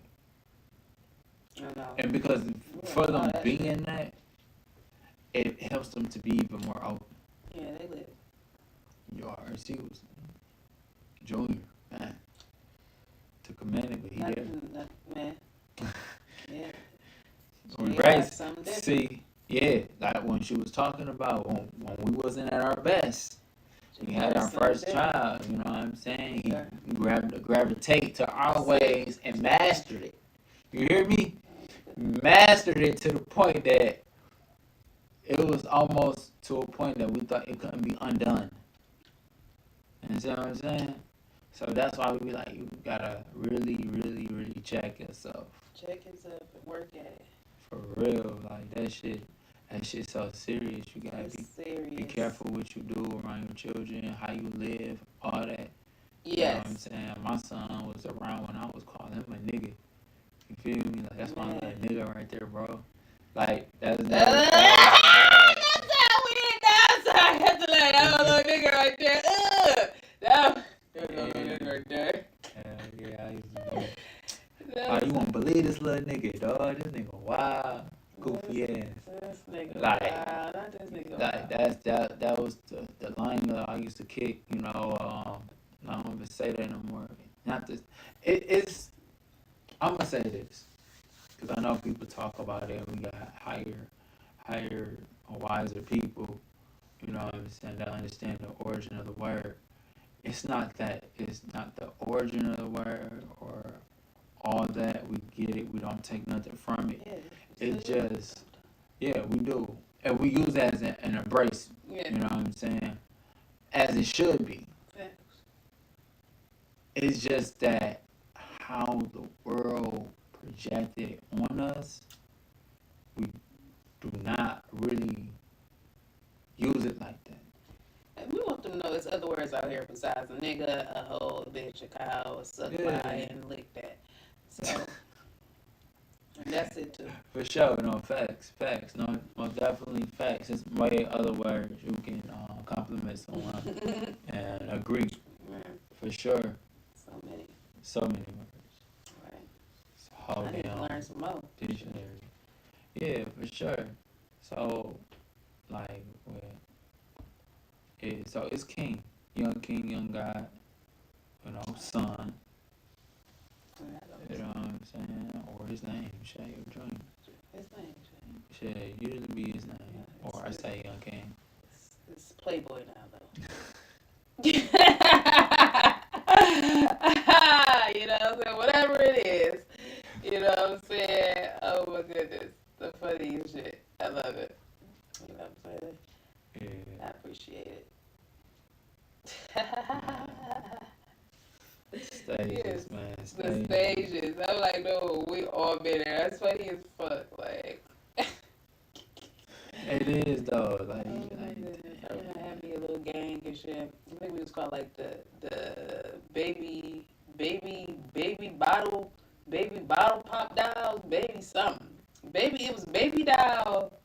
I know. and because for them being that, it helps them to be even more open. Yeah, they live. Your RC was junior, man. Took a minute, but he did. Man. Yeah. We Yeah, raised. something different. See, yeah, like when she was talking about when we wasn't at our best. We had our first child, you know what I'm saying? He gravitate to our ways and mastered it. You hear me? Mastered it to the point that it was almost to a point that we thought it couldn't be undone. You see what I'm saying? So that's why we be like, you gotta really, really, really check yourself. Check yourself and work at it. For real, like that shit's so serious. You gotta It's be careful what you do around your children, how you live, all that. Yes. You know what I'm saying? My son was around when I was calling him a nigga. You feel me? Like that's my little nigga right there, bro. Like that's That's how we did. That's how I had to like that little nigga right there. That little nigga right there. Yeah, I used to do. Oh, you won't believe this little nigga, dog. This nigga wild, goofy ass. This nigga Like, wild. Not this nigga Like wild. that was the line that I used to kick. You know, I don't even say that no more. Not this. It's. I'm gonna say this because I know people talk about it. We got higher, wiser people. You know what I'm saying? That understand the origin of the word. It's not that. It's not the origin of the word or all that. We get it. We don't take nothing from it. Yeah, It just, yeah, we do. And we use that as an embrace. yeah. You know what I'm saying? As it should be. Facts. It's just that how the world projected it on us, we do not really use it like that. And we want them to know there's other words out here besides a nigga, a hoe, a bitch, a cow, a suck by, and lick that. So, and that's it too. For sure, no, facts, no, most definitely facts. It's way other words you can compliment someone and agree. Right. For sure. So many. Words. Right. So I need to learn some more. Dictionary. Yeah, for sure. So, like, so it's king, young God, you know, son. You know what I'm saying? Or his name, Shay or Dream. His name, Should usually be his name. Or I say Young King. It's Playboy now, though. You know what I'm saying? Whatever it is. You know what I'm saying? Oh my goodness. The funniest shit. I love it. You know what I'm saying? Yeah. I appreciate it. Stages, Yes, man. the stages. I'm like, no, we all been there. That's funny as fuck. Like, it is though. Like, oh my goodness. I remember having a little gang and shit. I think we was called like the baby bottle pop dolls, baby something. Baby, it was baby doll.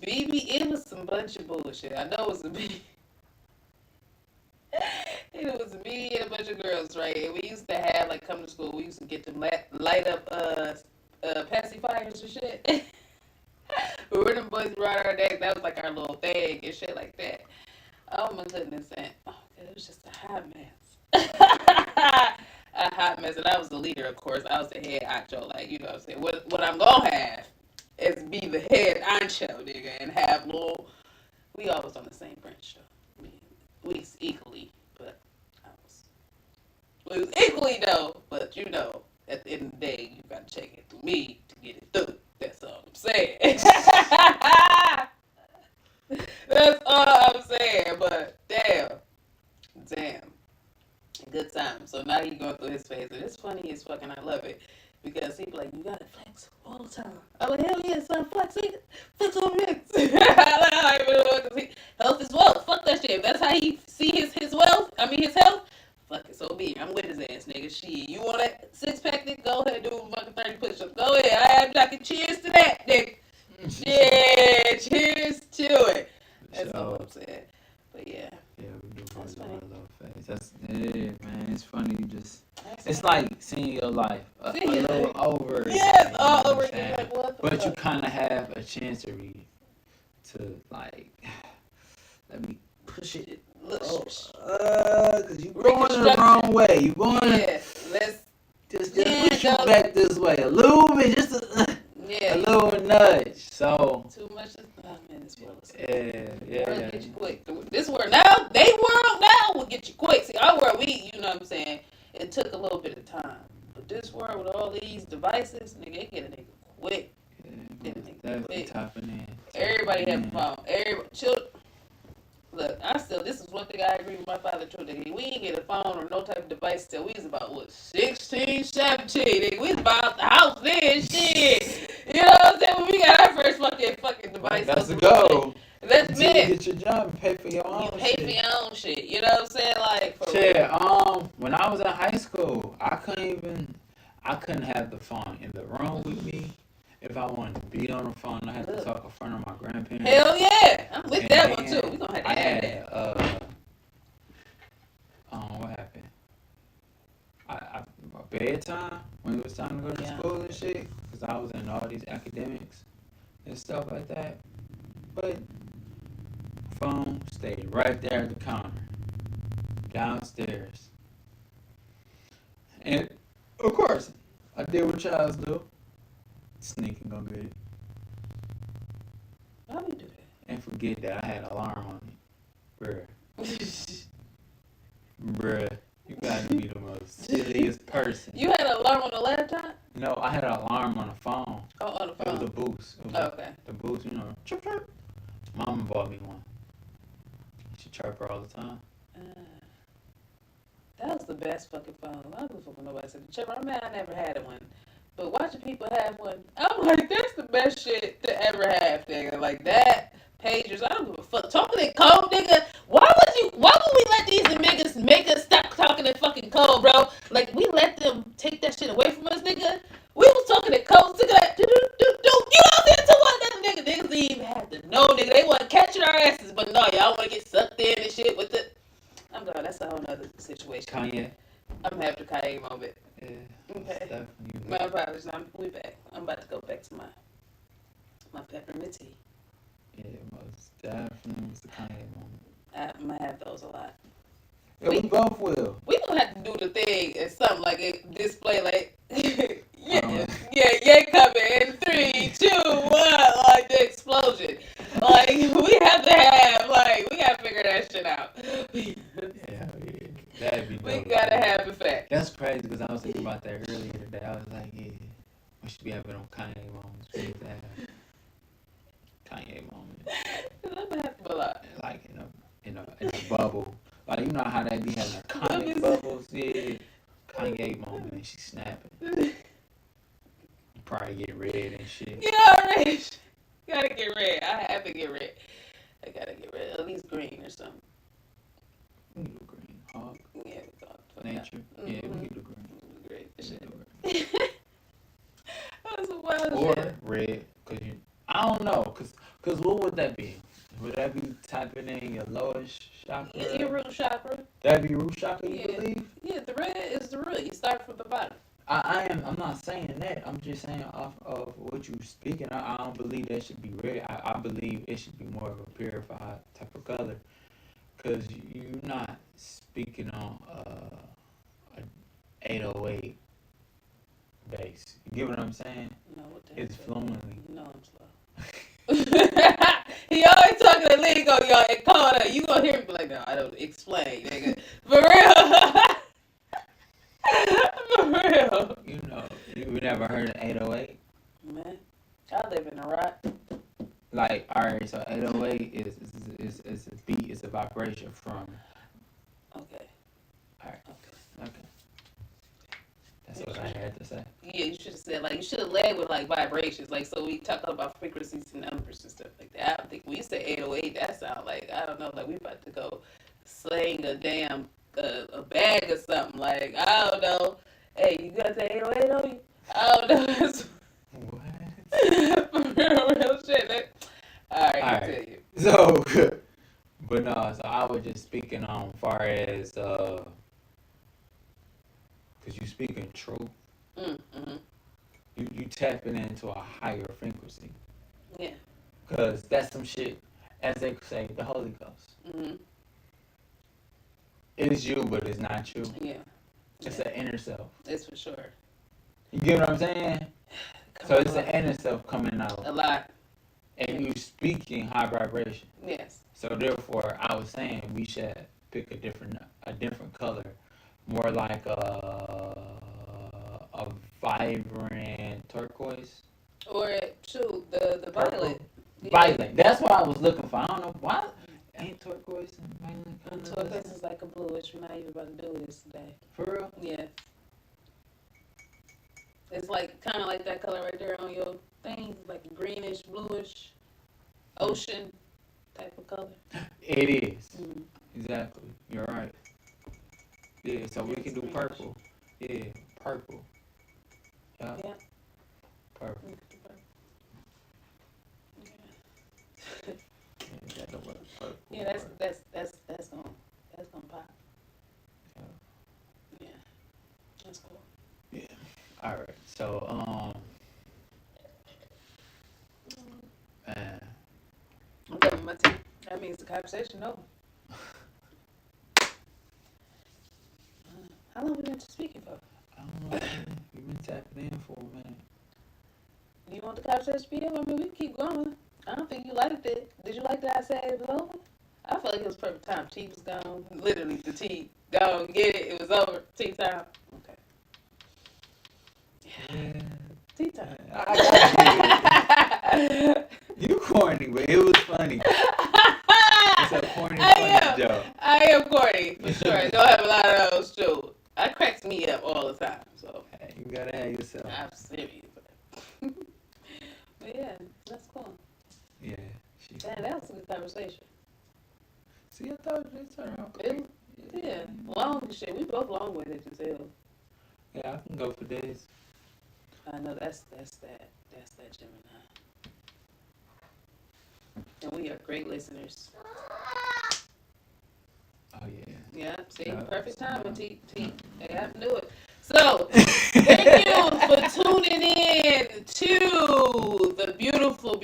Baby, it was some bunch of bullshit. I know it was a baby. It was me and a bunch of girls, right? And we used to have, like, come to school, we used to get them light up pacifiers and shit. We were them boys around our neck. That was like our little thing and shit like that. Oh my goodness. And it was just a hot mess. A hot mess. And I was the leader, of course. I was the head honcho. Like, you know what I'm saying? What I'm going to have is be the head honcho, nigga, and have little. We always on the same branch, though. I mean, we equally, but it was equally though, but you know, at the end of the day, you gotta check it through me to get it through. That's all I'm saying. That's all I'm saying. But damn, good time. So now he going through his phase, and it's funny as fucking. I love it because he be like, "You gotta flex all the time." I'm like, "Hell yeah, son, flex it, flex on mix." Health is wealth. Fuck that shit. If that's how he see his wealth. I mean his health. Fuck it, so be it. I'm with his ass, nigga. Shit, you want that six pack? Nigga, go ahead, do fucking 30 push-ups. Go ahead. I am talking. Cheers to that, nigga. Yeah, cheers to it. That's all I'm saying. But yeah. Yeah, we do That's go funny. a little phase. That's man. It's funny. It's like seeing your life a little over. Yes, again, all you know over what I'm again. saying? Like, what the But you fuck? kind of have a chance to like, let me push it. Look, Cause you going the Reconstruction. wrong way. You going Yeah, let's. just Yeah, push you go. back this way a little bit, just a Yeah. little nudge. So Too much. Oh man, this world is. yeah. World get you quick. This world now, they world now will get you quick. See, our world, you know what I'm saying? It took a little bit of time. But this world with all these devices, nigga, it get a nigga quick. Definitely tapping in. Everybody have a phone. Everybody, children. Look, this is one thing I agree with my father too, nigga. We ain't get a phone or no type of device till we was about, 16, 17, nigga. We was about the house then, shit. You know what I'm saying? When we got our first fucking device. That's the goal. That's Until you it. get your job and pay for your own You pay shit. for your own shit. You know what I'm saying? Like, for Shit, real. when I was in high school, I couldn't have the phone in the room with me. If I wanted to be on the phone, I had to talk in front of my grandparents. Hell yeah. I'm with And that one then too. We gonna have to I add had, that. what happened? Bedtime, when it was time to go to school and shit, because I was in all these academics and stuff like that. But phone stayed right there at the counter, downstairs. And of course, I did what childs do. Sneak and go get it. Why we do that? And forget that I had an alarm on it. Bruh, you gotta be the most silliest person. You had an alarm on the laptop? No, I had an alarm on the phone. Oh, on the It was phone. a boost. It was Okay. the boost, you know. Chirp, chirp. Mama bought me one. She chirp her all the time. That was the best fucking phone. I don't give a fuck when nobody said the chipper. I mean, I never had one. But watching people have one, I'm like, that's the best shit to ever have, nigga. Like that, pagers, I don't give a fuck. Talking in code, nigga. Why would we let these niggas make us stop talking in fucking code, bro? Like, we let them take that shit away from us, nigga. We was talking in code, look at that, you know what I'm saying? To what that nigga, niggas didn't even have to know, nigga. They wasn't catching our asses, but no, y'all want to get sucked in and shit with the. I'm glad that's a whole nother situation. Kanye. I'm having a Kanye moment. Yeah. Okay. My apologies. We back. I'm about to go back to my peppermint tea. Yeah, most definitely was the Kanye moment. I'm gonna have those a lot. Yeah, we both will. We gonna have to do the thing and something like it display like yeah coming in 3, 2, 1 like the explosion. Like we have to have we gotta figure that shit out. Yeah, that'd be dope. We gotta have effect. That's crazy because I was thinking about that earlier today. I was like, yeah, we should be having them Kanye moments. We need to have Kanye moments. I'm gonna have to pull out. Like in a bubble. Like, you know how they be having a comic bubbles? Yeah. Kanye moment and she snapping. You probably get red and shit. You already gotta get red. I have to get red. I gotta get red. At least green or something. We can do green. Hawk. Yeah, we talked. Nature. Yeah, we can do green. Great. We Shit. can do green. That was a wild Or shit. red. I don't know. Cause what would that be? Would that be typing in your lowest chakra? Your root chakra. That'd be root chakra, you Yeah. believe? Yeah, the red is the root. You start from the bottom. I'm not saying that. I'm just saying off of what you're speaking. I don't believe that should be red. I believe it should be more of a purified type of color. Cause you're not speaking on a 808 base. You get what I'm saying? No, what the It's heck? fluently. You know I'm slow. He always talking to lingo, y'all, and call her. You gonna hear me be like, no, I don't explain, nigga. For real. For real. You know, you never heard of 808? Man, I live in a rock. Like, all right, so 808 is a beat, is a vibration from. Okay. All right. Okay. Okay. That's what I had to say. Yeah, you should have said, like, you should have led with, like, vibrations. Like, so we talk about frequencies and numbers and stuff like that. I don't think when you say 808, that sound like, I don't know, like, we about to go slang a damn, a bag or something. Like, I don't know. Hey, you got the 808 on you? I don't know. What? For real shit. All right, All right. continue. So, but no, so I was just speaking on far as, because you speaking truth. Mm-hmm. You tapping into a higher frequency. Yeah. Because that's some shit, as they say, the Holy Ghost. Mm-hmm. It is you, but it's not you. Yeah. It's an inner self. It's for sure. You get what I'm saying? So it's an inner self coming out. A lot. And you speaking high vibration. Yes. So therefore, I was saying we should pick a different color, more like a vibrant turquoise. Or shoot, the violet. Yeah. Violet. That's what I was looking for. I don't know why. Ain't turquoise and violet kind of? Turquoise is like a bluish. We're not even about to do this today. For real? Yeah. It's like kind of like that color right there on your thing, like a greenish, bluish, ocean type of color. It is. Mm. Exactly. You're right. Yeah, so we can do purple. Yeah, purple. Yeah. Yeah. Purple. Yeah, that's gonna pop. Yeah, that's cool. Yeah. All right. So man, I'm done with my tea. That means the conversation over. How long we been speaking for? I don't know. We've been tapping in for a minute. Do you want the conversation to be over? I mean, we can keep going. I don't think you liked it. Did you like that I said it was over? I feel like it was perfect time. Tea was gone. Literally, the tea gone. Get it. It was over. Tea time. Okay. Yeah. Tea time. You corny, but it was funny. It's a corny, funny joke. I am corny, for sure. I don't have a lot of those, too. I cracks me up all the time, so. Hey, you gotta have yourself. I'm serious. But yeah, that's cool. Yeah. Man, that was a good conversation. See, I thought it turned out great. Yeah, long shit. We both long-winded as hell. Yeah, I can go for days. I know that's that Gemini. And we are great listeners. Oh yeah. Yeah, see, Yeah. perfect timing. T. They have to do it. So, thank you for tuning in to the beautiful,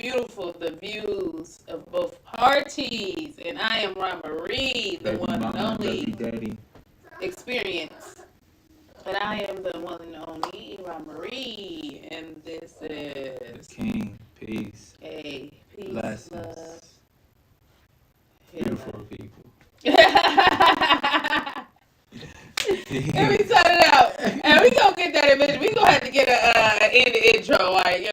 the views of both parties. And I am Ron Marie, the one and only Daddy. experience. And I am the one and only Ron Marie. And this is King. Peace. a peace, Blessings. love. Beautiful people. Let me sign it out. And we gonna get that image. We gonna have to get a in the intro, like, you know.